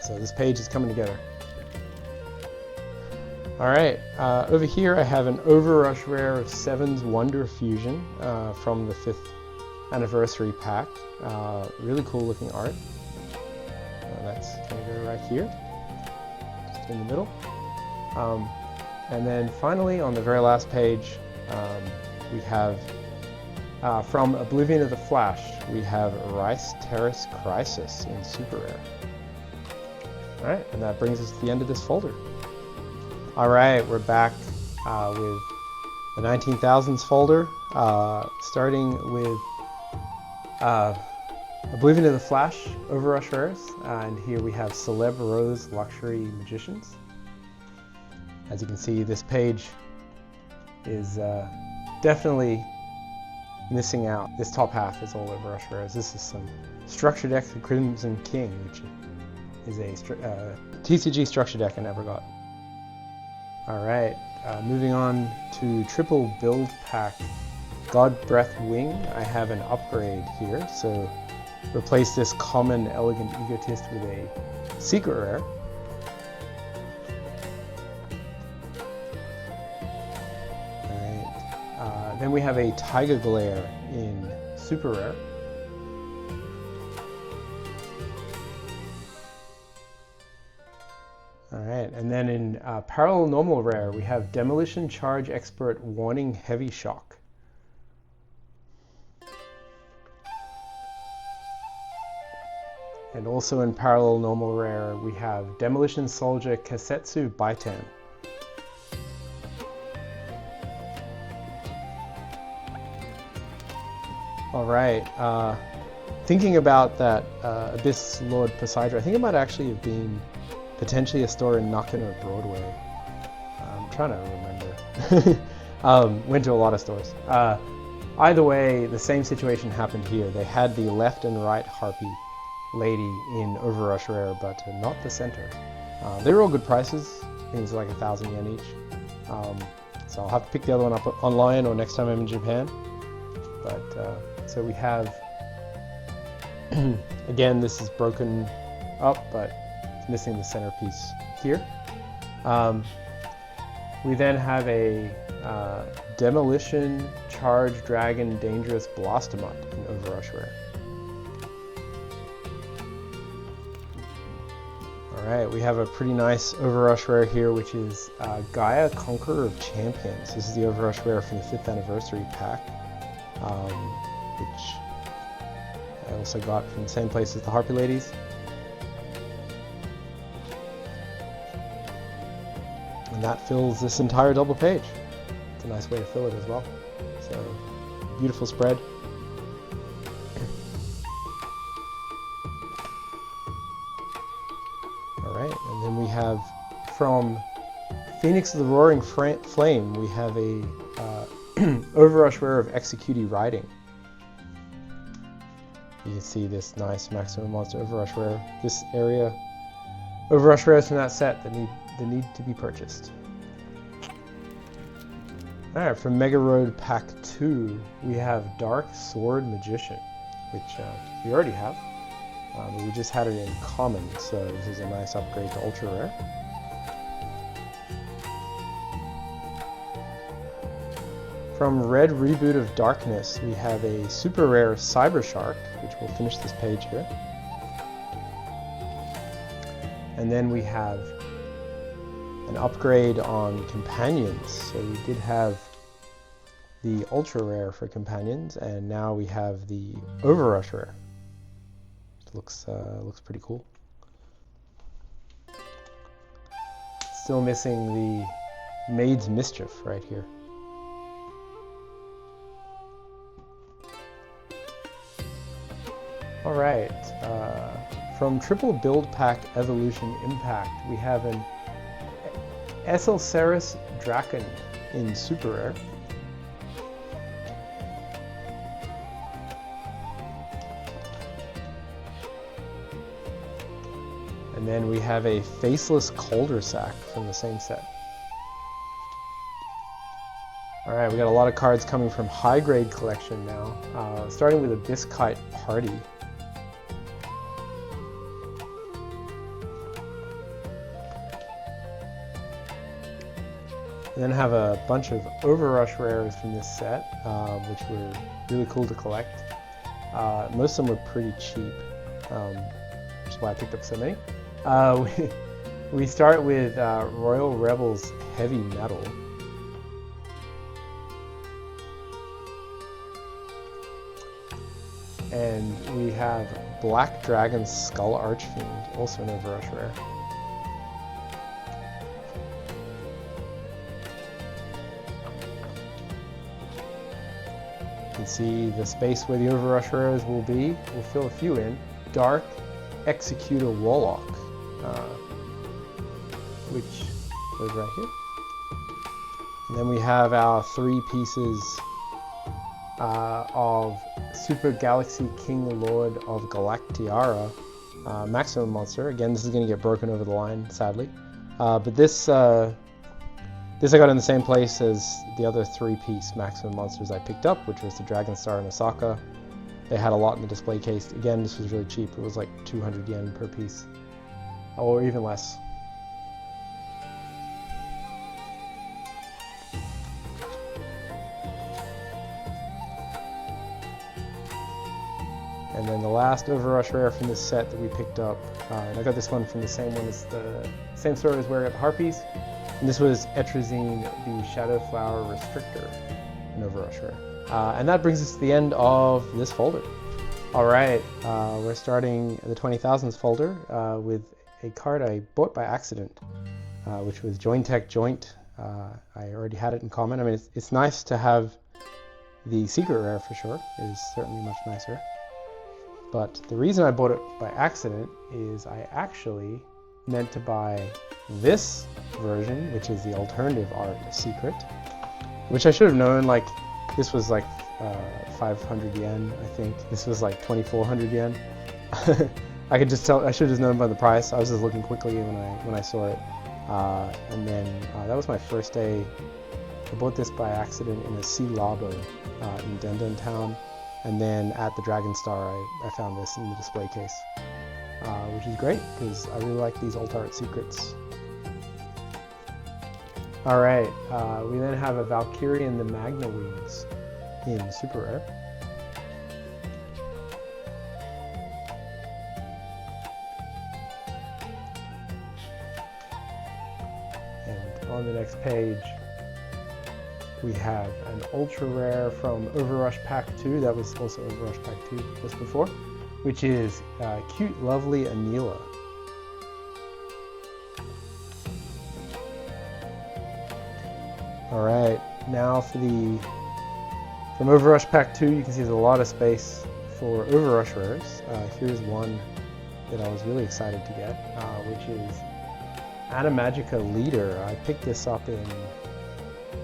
So this page is coming together. Alright, over here I have an Overrush Rare of 7's Wonder Fusion from the 5th anniversary pack. Really cool looking art. That's going to go right here, just in the middle. And then finally on the very last page we have from Oblivion of the Flash, we have Rice Terrace Crisis in Super Rare. Alright, and that brings us to the end of this folder. Alright, we're back with the 19,000s folder, starting with Oblivion of the Flash, Overrush Rares, and here we have Celeb Rose Luxury Magicians. As you can see, this page is definitely missing out. This top half is all Overrush Rares. This is some structure deck, the Crimson King, which is a TCG structure deck I never got. Alright, moving on to triple build pack God Breath Wing. I have an upgrade here, so replace this common Elegant Egotist with a secret rare. Alright, then we have a Tiger Glare in super rare. Alright, and then in parallel normal rare, we have Demolition Charge Expert Warning Heavy Shock. And also in parallel normal rare, we have Demolition Soldier Kasetsu Baitan. Alright, thinking about that Abyss Lord Poseidon, I think it might actually have been potentially a store in Nakano Broadway. I'm trying to remember. Went to a lot of stores. Either way, the same situation happened here. They had the left and right Harpy lady in Overrush Rare, but not the center. They were all good prices. I think it was like 1,000 yen each. So I'll have to pick the other one up online or next time I'm in Japan. But so we have, again, this is broken up, but it's missing the centerpiece here. We then have a Demolition Charge Dragon Dangerous Blastomut in Overrush Rare. Alright, we have a pretty nice Overrush Rare here, which is Gaia Conqueror of Champions. This is the Overrush Rare for the 5th anniversary pack, which I also got from the same place as the Harpy Ladies. And that fills this entire double page. It's a nice way to fill it as well. So, beautiful spread. Alright, and then we have from Phoenix of the Roaring Flame, we have a Overrush Rare of Executee Riding. You can see this nice Maximum Monster Overrush Rare. This area, Overrush Rares from that set that need to be purchased. Alright, from Mega Road Pack 2, we have Dark Sword Magician, which we already have. We just had it in common, so this is a nice upgrade to Ultra Rare. From Red Reboot of Darkness, we have a super rare Cyber Shark, which will finish this page here. And then we have an upgrade on Companions. So we did have the Ultra Rare for Companions, and now we have the Overrush Rare. It looks pretty cool. Still missing the Maid's Mischief right here. Alright, from Triple Build Pack Evolution Impact, we have an Esselceris Draken in Super Rare. And then we have a Faceless Cul-de-sac from the same set. Alright, we got a lot of cards coming from high grade collection now, starting with a Biscuit Party. And then have a bunch of Overrush rares from this set, which were really cool to collect. Most of them were pretty cheap, which is why I picked up so many. We start with Royal Rebels Heavy Metal. And we have Black Dragon Skull Archfiend, also an Overrush rare. You can see the space where the Overrush rares will be. We'll fill a few in. Dark Executor Warlock, which goes right here. And then we have our 3 pieces of Super Galaxy King Lord of Galactiara Maximum Monster. Again, this is going to get broken over the line, sadly. But this I got in the same place as the other 3-piece Maximum Monsters I picked up, which was the Dragon Star and Osaka. They had a lot in the display case. Again, this was really cheap. It was like 200 yen per piece, or even less. And then the last Overrush rare from this set that we picked up, and I got this one from the same one as the same store as where I got the Harpies. And this was Etrazine, the Shadow Flower Restrictor, an Overrush rare. And that brings us to the end of this folder. Alright, we're starting the 20,000s folder with a card I bought by accident, which was Jointech Joint. I already had it in common. I mean, it's nice to have the secret rare for sure. It is certainly much nicer. But the reason I bought it by accident is I actually meant to buy this version, which is the alternative art secret, which I should have known. Like, this was like 500 yen, I think. This was like 2,400 yen. I could just tell. I should have known by the price. I was just looking quickly when I saw it, and then that was my first day. I bought this by accident in a Sea Labo in Denden Town. And then at the Dragon Star, I found this in the display case, which is great because I really like these alt art secrets. All right, we then have a Valkyrian the Magna Wings in Super Rare. And on the next page, we have an ultra rare from Overrush Pack 2, that was also Overrush Pack 2 just before, which is Cute Lovely Anila. Alright, now from Overrush Pack 2, you can see there's a lot of space for Overrush rares. Here's one that I was really excited to get, which is Animagica Leader. I picked this up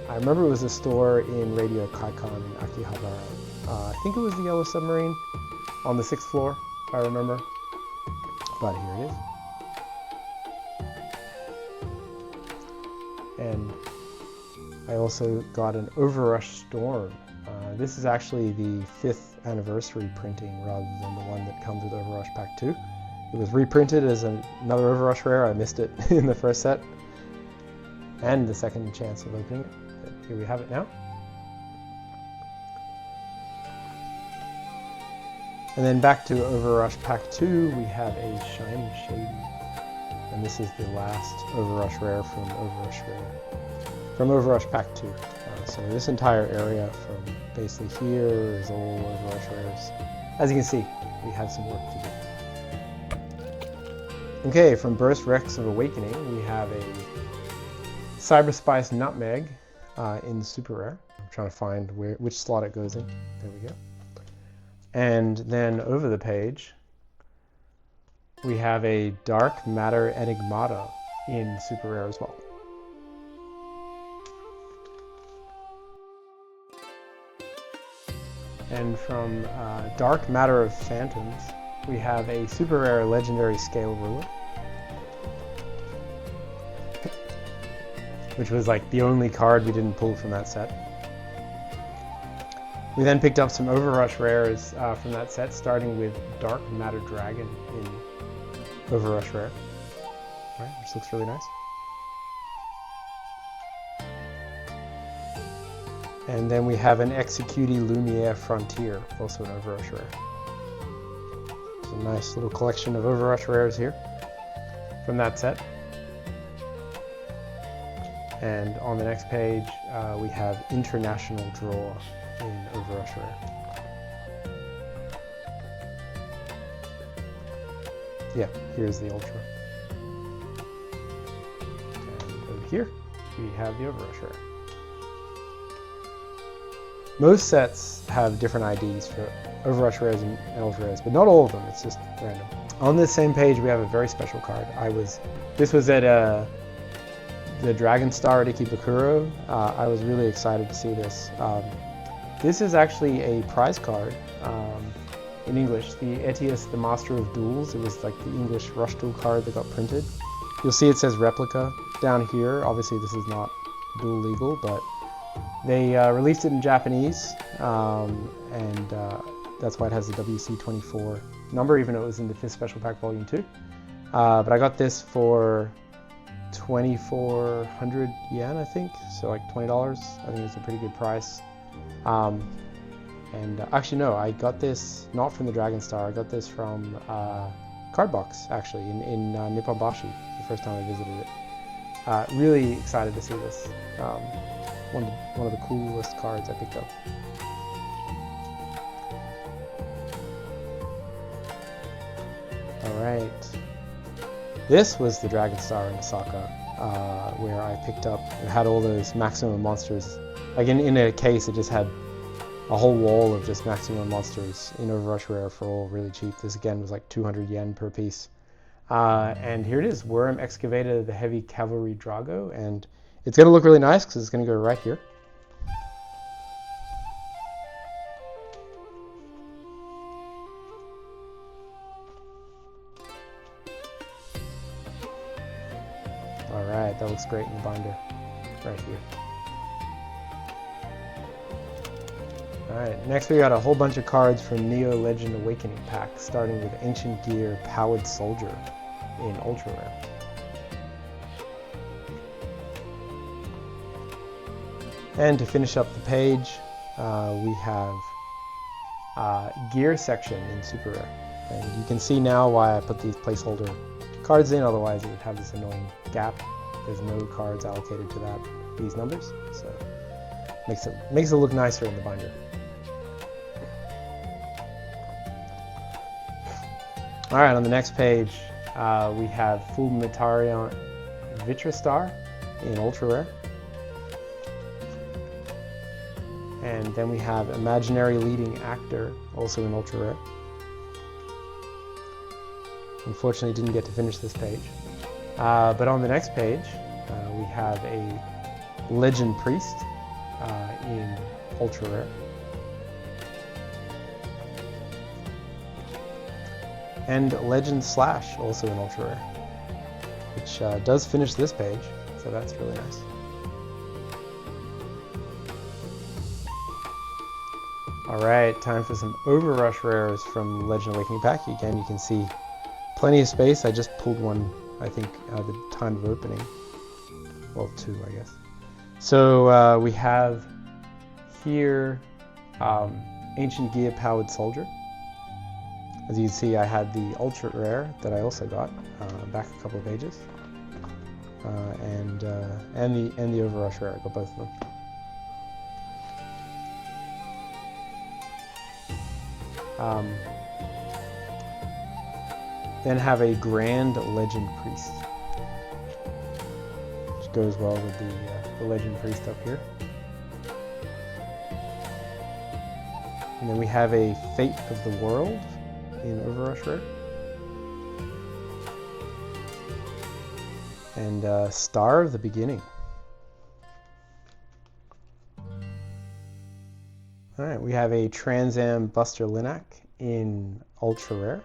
I remember it was a store in Radio Kaikan in Akihabara. I think it was the Yellow Submarine on the 6th floor, if I remember. But here it is. And I also got an Overrush Storm. This is actually the 5th anniversary printing rather than the one that comes with Overrush Pack 2. It was reprinted as another Overrush rare. I missed it in the first set. And the second chance of opening it. Here we have it now. And then back to Overrush Pack 2, we have a Shiny Shady. And this is the last Overrush rare from Overrush Pack 2. So this entire area from basically here is all Overrush rares. As you can see, we have some work to do. Okay, from Burst Rex of Awakening, we have a Cyberspice Nutmeg in Super Rare. I'm trying to find which slot it goes in. There we go. And then over the page, we have a Dark Matter Enigmata in super rare as well. And from Dark Matter of Phantoms, we have a super rare legendary scale ruler, which was like the only card we didn't pull from that set. We then picked up some Overrush rares from that set, starting with Dark Matter Dragon in Overrush rare, right, which looks really nice. And then we have an Execute Lumiere Frontier, also an Overrush rare. It's a nice little collection of Overrush rares here from that set. And on the next page, we have International Draw in Overrush rare. Yeah, here's the Ultra. And over here, we have the Overrush rare. Most sets have different IDs for Overrush rares and Ultra rares, but not all of them, it's just random. On this same page, we have a very special card. This was at the Dragon Star at Ikebukuro. I was really excited to see this. This is actually a prize card in English, the Etius, the Master of Duels. It was like the English Rush Duel card that got printed. You'll see it says replica down here. Obviously this is not duel legal, but they released it in Japanese, and that's why it has the WC24 number, even though it was in the 5th Special Pack Volume 2. But I got this for 2,400 yen, I think, so like $20. I think it's a pretty good price. Actually no, I got this not from the Dragon Star, I got this from Cardbox, actually, in Nipponbashi, the first time I visited it. Really excited to see this. One of the coolest cards I picked up. Alright. This was the Dragon Star in Osaka, where I picked up, it had all those maximum monsters. Like in a case, it just had a whole wall of just maximum monsters in Overrush rare for all really cheap. This again was like 200 yen per piece. And here it is, Worm Excavator, the Heavy Cavalry Drago, and it's going to look really nice because it's going to go right here. Alright, that looks great in the binder, right here. Alright, next we got a whole bunch of cards from Neo Legend Awakening pack, starting with Ancient Gear Powered Soldier in Ultra Rare. And to finish up the page, we have Gear section in Super Rare. And you can see now why I put these placeholder cards in, otherwise it would have this annoying gap. There's no cards allocated to these numbers, so makes it look nicer in the binder. Alright, on the next page, we have Full Metarion Vitrastar in Ultra Rare. And then we have Imaginary Leading Actor, also in Ultra Rare. Unfortunately, didn't get to finish this page. But on the next page, we have a Legend Priest in Ultra Rare. And Legend Slash, also in Ultra Rare, which does finish this page, so that's really nice. Alright, time for some Overrush rares from Legend Awakening pack. Again, you can see plenty of space. I just pulled one, I think, at the time of opening. Well, two, I guess. So we have here Ancient Gear Powered Soldier. As you can see, I had the Ultra Rare that I also got back a couple of pages, and the Overrush Rare. I got both of them. Then have a Grand Legend Priest, which goes well with the Legend Priest up here. And then we have a Fate of the World in Overrush Rare. And Star of the Beginning. Alright, we have a Trans Am Buster Linak in Ultra Rare.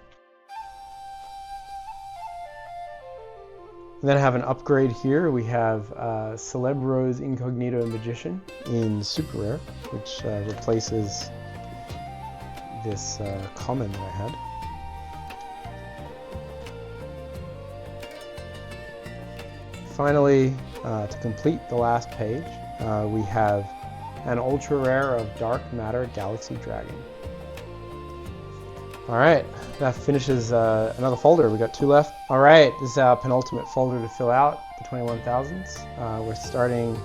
And then I have an upgrade here. We have Celeb Rose Incognito Magician in Super Rare, which replaces this common that I had. Finally, to complete the last page, we have an ultra rare of Dark Matter Galaxy Dragon. Alright, that finishes another folder. We got 2 left. Alright, this is our penultimate folder to fill out, the 21,000s. We're starting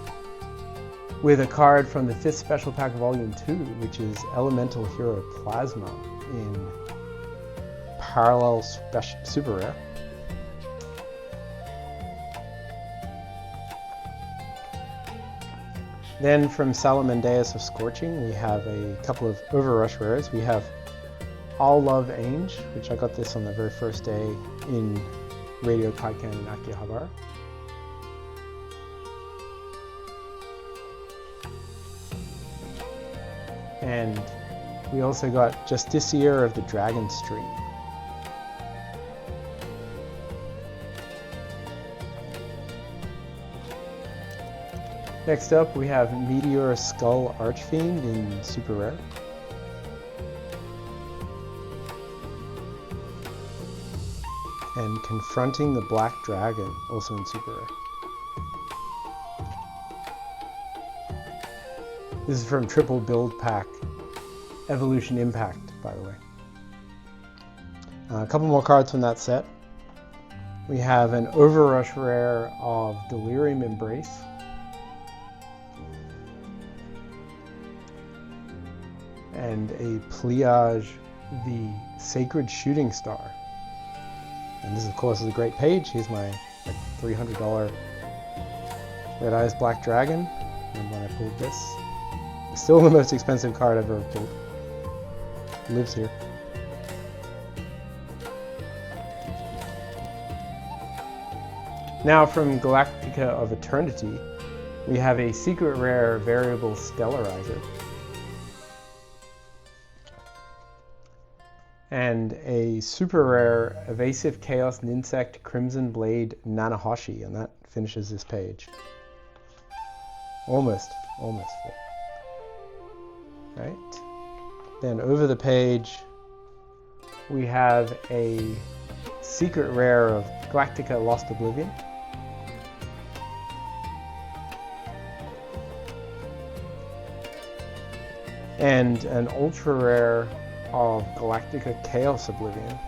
with a card from the 5th Special Pack Volume 2, which is Elemental Hero Plasma in Parallel Super Rare. Then from Salamandeus of Scorching, we have a couple of Overrush rares. We have All Love Ainge, which I got this on the very first day in Radio Kaiken and Akihabara. And we also got Justiciar of the Dragon Stream. Next up, we have Meteor Skull Archfiend in Super Rare. And Confronting the Black Dragon, also in Super Rare. This is from Triple Build Pack, Evolution Impact, by the way. A couple more cards from that set. We have an Overrush rare of Delirium Embrace. And a Pliage, the Sacred Shooting Star. And this, of course, is a great page. Here's my $300 Red Eyes Black Dragon. And when I pulled this, it's still the most expensive card I've ever pulled. It lives here. Now from Galactica of Eternity, we have a secret rare variable Stellarizer. And a super rare Evasive Chaos Ninsect Crimson Blade Nanahoshi, and that finishes this page. Almost full. Right? Then over the page, we have a secret rare of Galactica Lost Oblivion. And an ultra rare of Galactica Chaos Oblivion.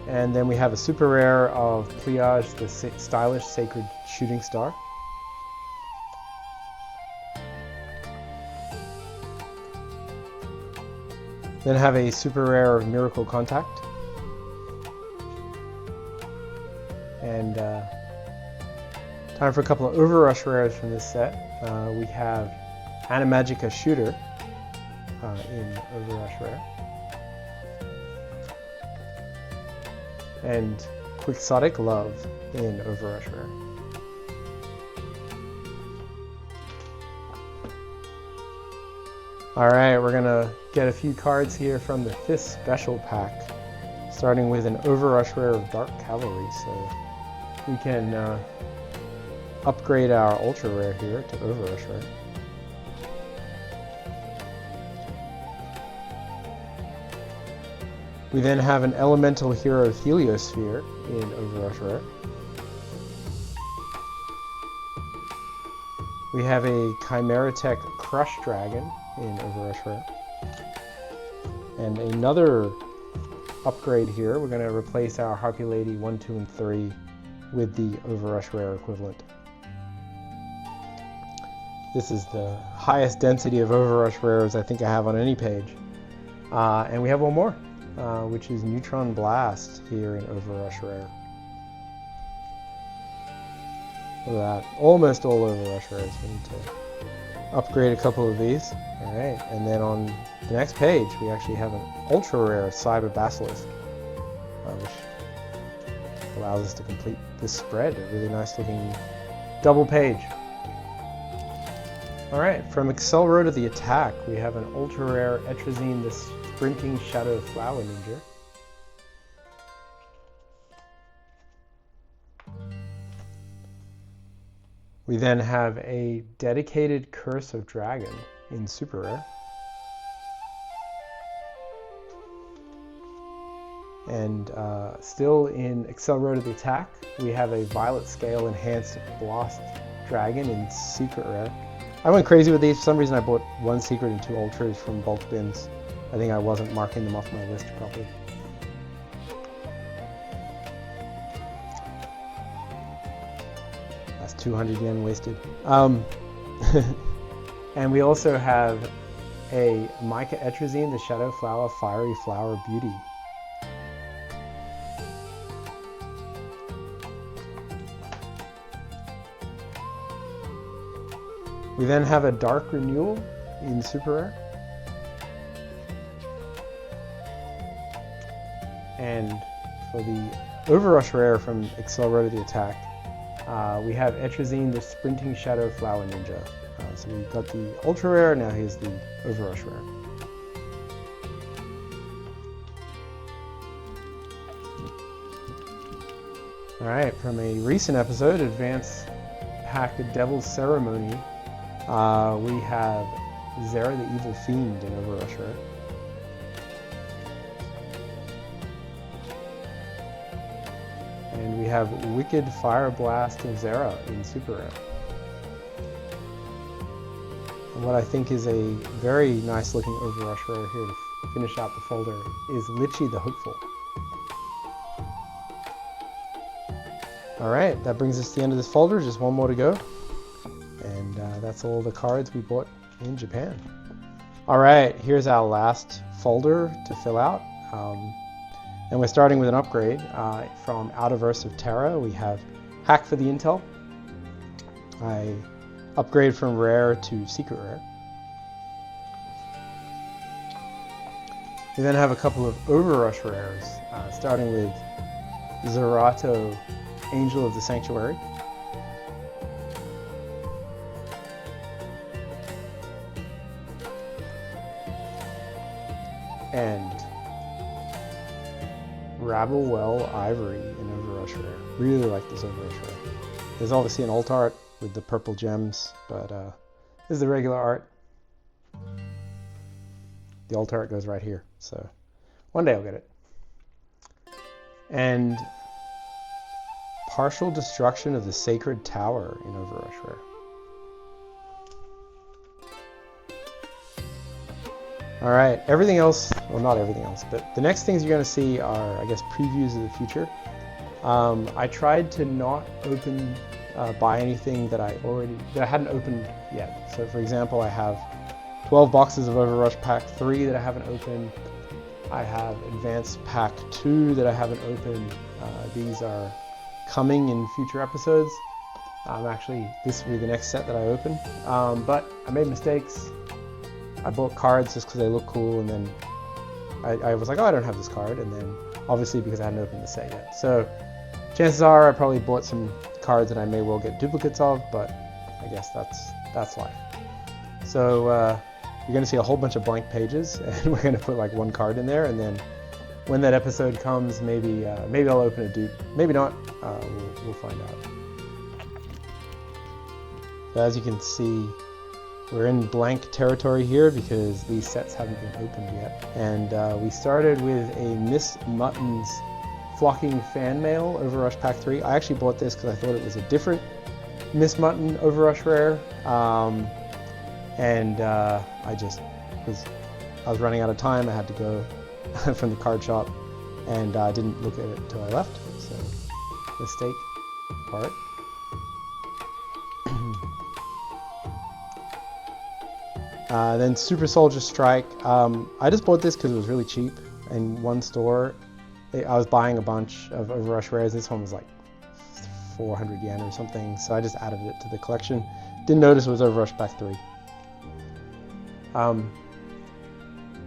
And then we have a super rare of Pliage, the Stylish Sacred Shooting Star. Then have a super rare of Miracle Contact. And time for a couple of Overrush rares from this set. We have Animagica Shooter in Overrush Rare. And Quixotic Love in Overrush Rare. Alright, we're gonna get a few cards here from the 5th Special Pack, starting with an Overrush Rare of Dark Cavalry, so we can upgrade our Ultra Rare here to Overrush Rare. We then have an Elemental Hero Heliosphere in Overrush Rare. We have a Chimeratech Crush Dragon in Overrush Rare. And another upgrade here, we're going to replace our Harpy Lady 1, 2, and 3 with the Overrush Rare equivalent. This is the highest density of Overrush Rares I think I have on any page. And we have one more. Which is Neutron Blast here in Overrush Rare. Look at that. Almost all Overrush Rares. We need to upgrade a couple of these. All right, and then on the next page, we actually have an ultra rare Cyber Basilisk, which allows us to complete this spread. A really nice looking double page. All right, from Accelero to the Attack, we have an ultra rare Etrazine, the Sprinting Shadow Flower Ninja. We then have a dedicated Curse of Dragon in super rare. And still in Accelero to the Attack, we have a Violet Scale Enhanced Blast Dragon in secret rare. I went crazy with these. For some reason I bought one secret and two ultras from bulk bins. I think I wasn't marking them off my list properly. That's 200 yen wasted. And we also have a Mica Etrazine, the Shadow Flower Fiery Flower Beauty. We then have a Dark Renewal in super rare. And for the Overrush rare from Accelero to the Attack, we have Etrazine, the Sprinting Shadow Flower Ninja. So we've got the Ultra Rare, now here's the Overrush rare. Alright, from a recent episode, Advance Pack Devil's Ceremony, we have Zera the Evil Fiend in Overrush rare. And we have Wicked Fire Blast of Zera in super rare. And what I think is a very nice looking Overrush rare here to finish out the folder is Lichy the Hopeful. Alright, that brings us to the end of this folder, just one more to go. And that's all the cards we bought in Japan. Alright, here's our last folder to fill out. And we're starting with an upgrade from Outerverse of Terra. We have Hack for the Intel. I upgrade from rare to secret rare. We then have a couple of Overrush rares, starting with Zerato, Angel of the Sanctuary. And Rabblewell Ivory in Overrush rare. Really like this Overrush rare. There's obviously an alt art with the purple gems, but this is the regular art. The alt art goes right here, so one day I'll get it. And Partial Destruction of the Sacred Tower in Overrush rare. Alright, everything else, well not everything else, but the next things you're going to see are, I guess, previews of the future. I tried to not buy anything that I hadn't opened yet. So for example, I have 12 boxes of Overrush Pack 3 that I haven't opened. I have Advanced Pack 2 that I haven't opened. These are coming in future episodes. Actually, this will be the next set that I open. But I made mistakes. I bought cards just because they look cool, and then I was like, oh, I don't have this card, and then obviously because I hadn't opened the set yet. So chances are I probably bought some cards that I may well get duplicates of, but I guess that's life. So you're going to see a whole bunch of blank pages, and we're going to put like one card in there, and then when that episode comes, maybe I'll open a dupe, maybe not. We'll find out. So as you can see, we're in blank territory here because these sets haven't been opened yet. And we started with a Miss Mutton's Flocking Fan Mail Overrush Pack 3. I actually bought this because I thought it was a different Miss Mutton Overrush rare. And I was running out of time. I had to go from the card shop, and I didn't look at it until I left. So, mistake part. Then Super Soldier Strike. I just bought this because it was really cheap in one store. I was buying a bunch of Overrush rares. This one was like 400 yen or something, so I just added it to the collection. Didn't notice it was Overrush Pack 3.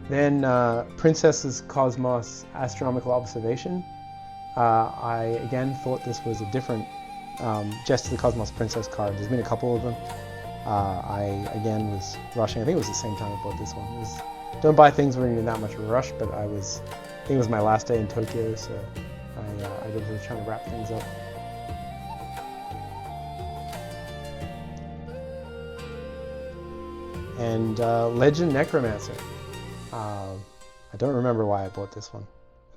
Then Princess's Cosmos Astronomical Observation. I again thought this was a different Jess to the Cosmos Princess card. There's been a couple of them. I again was rushing. I think it was the same time I bought this one. Don't buy things when you're in that much of a rush, but I think it was my last day in Tokyo, so I was trying to wrap things up. And Legend Necromancer. I don't remember why I bought this one.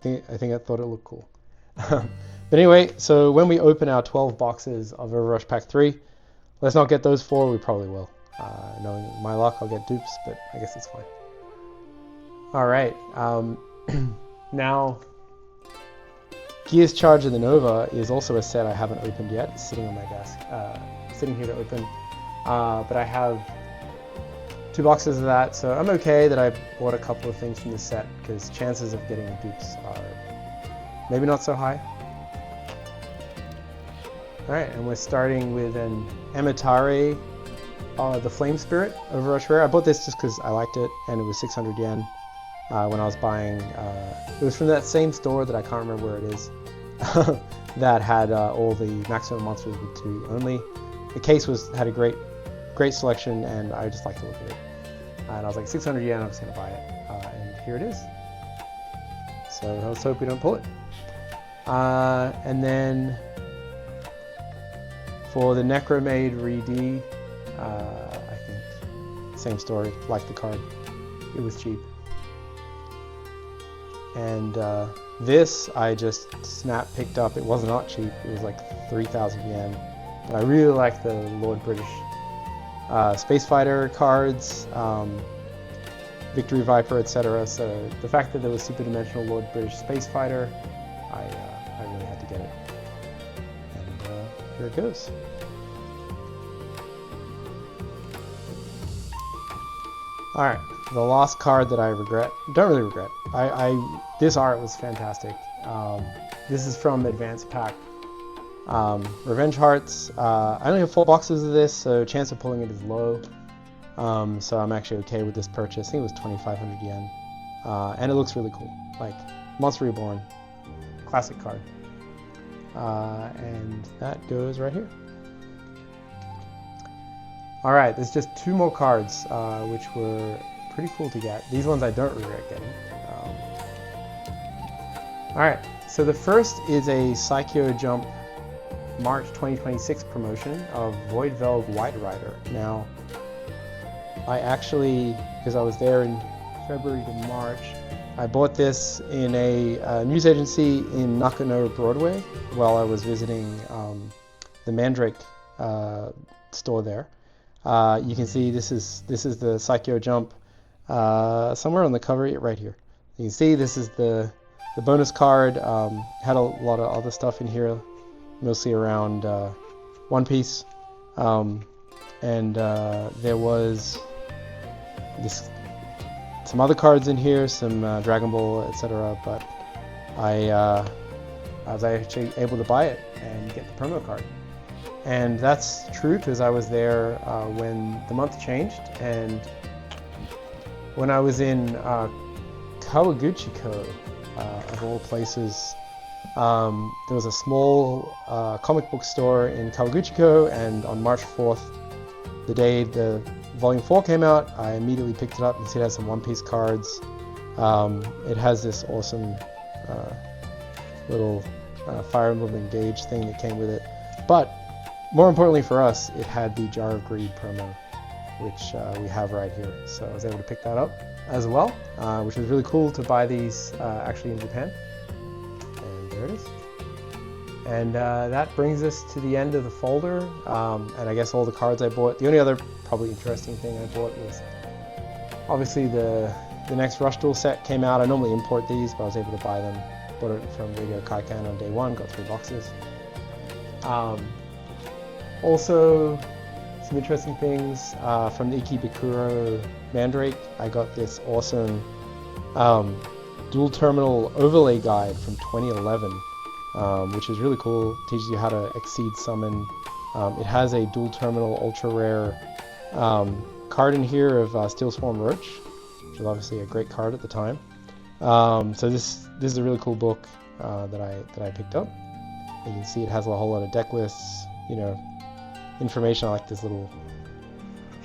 I think I thought it looked cool. But anyway, so when we open our 12 boxes of Overrush Pack 3, let's not get those 4, we probably will. Knowing my luck, I'll get dupes, but I guess it's fine. Alright, now Gears Charge of the Nova is also a set I haven't opened yet. It's sitting on my desk, sitting here to open. But I have 2 boxes of that, so I'm okay that I bought a couple of things from the set, because chances of getting the dupes are maybe not so high. Alright, and we're starting with an Emitare, the Flame Spirit Overrush Rare. I bought this just because I liked it, and it was 600 yen when I was buying. It was from that same store that I can't remember where it is, that had all the maximum monsters with 2 only. The case had a great selection, and I just liked the look of it. And I was like, 600 yen, I'm just going to buy it. And here it is. So let's hope we don't pull it. And then for the Necromaid Re-D, I think same story, like the card. It was cheap. And this I just picked up. It was not cheap. It was like 3,000 yen. But I really like the Lord British Space Fighter cards, Victory Viper, etc. So the fact that there was Super Dimensional Lord British Space Fighter, I really had to get it. And here it goes. Alright, the last card that I don't really regret. This art was fantastic. This is from Advanced Pack. Revenge Hearts. I only have 4 boxes of this, so chance of pulling it is low. So I'm actually okay with this purchase. I think it was 2,500 yen. And it looks really cool. Like Monster Reborn. Classic card. And that goes right here. Alright, there's just 2 more cards, which were pretty cool to get. These ones I don't regret getting. Alright, so the first is a Psycho Jump March 2026 promotion of Void Velg White Rider. Now, I actually, because I was there in February to March, I bought this in a news agency in Nakano, Broadway, while I was visiting the Mandrake store there. You can see this is the Psycho Jump somewhere on the cover right here. You can see this is the bonus card. Had a lot of other stuff in here, mostly around One Piece, and there was some other cards in here, some Dragon Ball, etc. But I was actually able to buy it and get the promo card. And that's true because I was there when the month changed, and when I was in Kawaguchiko, of all places, there was a small comic book store in Kawaguchiko, and on March 4th, the day the Volume 4 came out, I immediately picked it up. You see it has some One Piece cards. It has this awesome little Fire Emblem Engage thing that came with it. But more importantly for us, it had the Jar of Greed promo, which we have right here. So I was able to pick that up as well, which was really cool to buy these actually in Japan. And there it is. And that brings us to the end of the folder, and I guess all the cards I bought. The only other probably interesting thing I bought was obviously the next Rush Duel set came out. I normally import these, but I was able to buy them. Bought it from Radio Kaikan on day 1, got 3 boxes. Also, some interesting things from the Ikebukuro Mandrake. I got this awesome dual terminal overlay guide from 2011, which is really cool. It teaches you how to exceed summon. It has a dual terminal ultra rare card in here of Steel Swarm Roach, which was obviously a great card at the time. So this is a really cool book that I picked up. You can see it has a whole lot of deck lists, you know, information. I like this little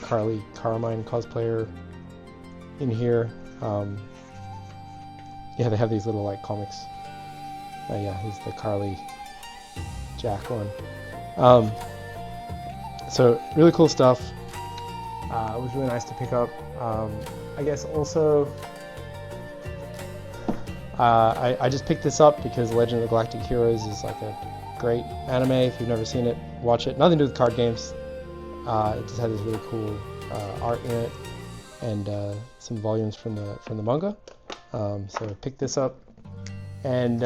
Carmine cosplayer in here. Yeah, they have these little like comics. Yeah, here's the Carly Jack one. So really cool stuff. It was really nice to pick up. I guess also I just picked this up because Legend of the Galactic Heroes is like a great anime. If you've never seen it, watch it. Nothing to do with card games. It just had this really cool art in it and some volumes from the manga. So I picked this up, and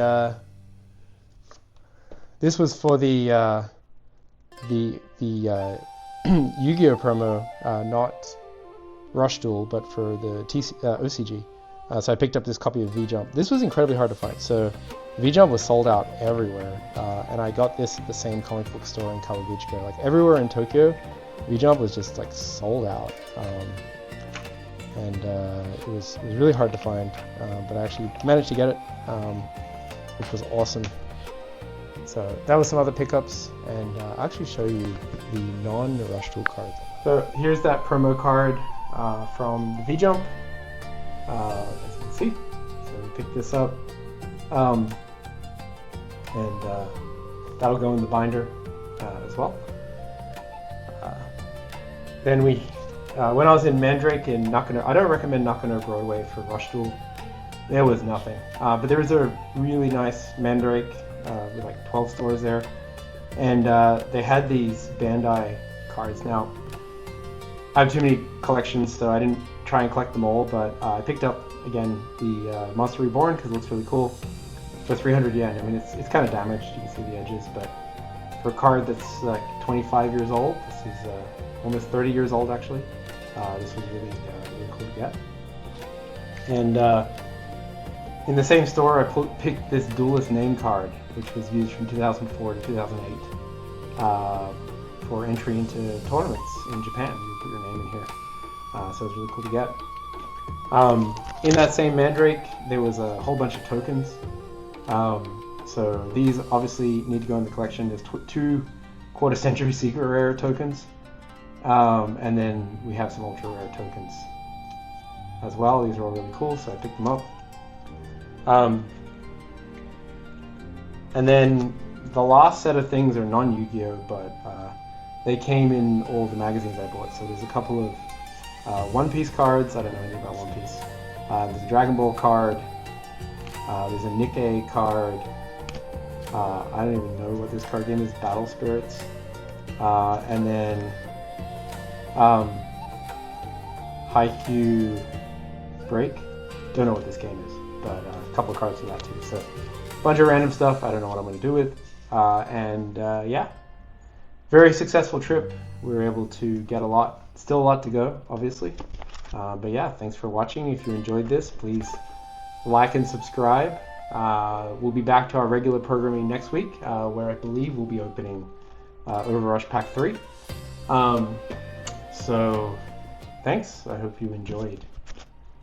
this was for the Yu-Gi-Oh promo, not Rush Duel, but for the OCG. So I picked up this copy of V-Jump. This was incredibly hard to find. So V-Jump was sold out everywhere, and I got this at the same comic book store in Kawaguchiko. Like everywhere in Tokyo, V-Jump was just like sold out, and it was really hard to find. But I actually managed to get it, which was awesome. So that was some other pickups, and I'll actually show you the non-Rush Duel cards. So here's that promo card from the V-Jump. As you can see, so we picked this up, and that'll go in the binder as well. Then when I was in Mandrake in Nakano, I don't recommend Nakano Broadway for Rush Duel. There was nothing, but there was a really nice Mandrake with like 12 stores there, and they had these Bandai cards. Now, I have too many collections, so I didn't try and collect them all, but I picked up again the Monster Reborn because it looks really cool for 300 yen. I mean, it's kind of damaged, you can see the edges, but for a card that's like 25 years old, this is almost 30 years old actually. This was really cool to get. And in the same store, I picked this Duelist name card, which was used from 2004 to 2008 for entry into tournaments in Japan. You put your name in here. So it was really cool to get. In that same Mandrake, there was a whole bunch of tokens. So these obviously need to go in the collection. There's 2 quarter-century secret rare tokens, and then we have some ultra rare tokens as well. These are all really cool, so I picked them up. And then the last set of things are non-Yu-Gi-Oh, but they came in all the magazines I bought. So there's a couple of One Piece cards. I don't know anything about One Piece. There's a Dragon Ball card. There's a Nikkei card. I don't even know what this card game is. Battle Spirits. And then Haikyuu Break. Don't know what this game is, but a couple of cards for that too. So a bunch of random stuff. I don't know what I'm going to do with. Yeah, very successful trip. We were able to get a lot. Still a lot to go, obviously. But yeah, thanks for watching. If you enjoyed this, please like and subscribe. We'll be back to our regular programming next week, where I believe we'll be opening Overrush Pack 3. So thanks. I hope you enjoyed.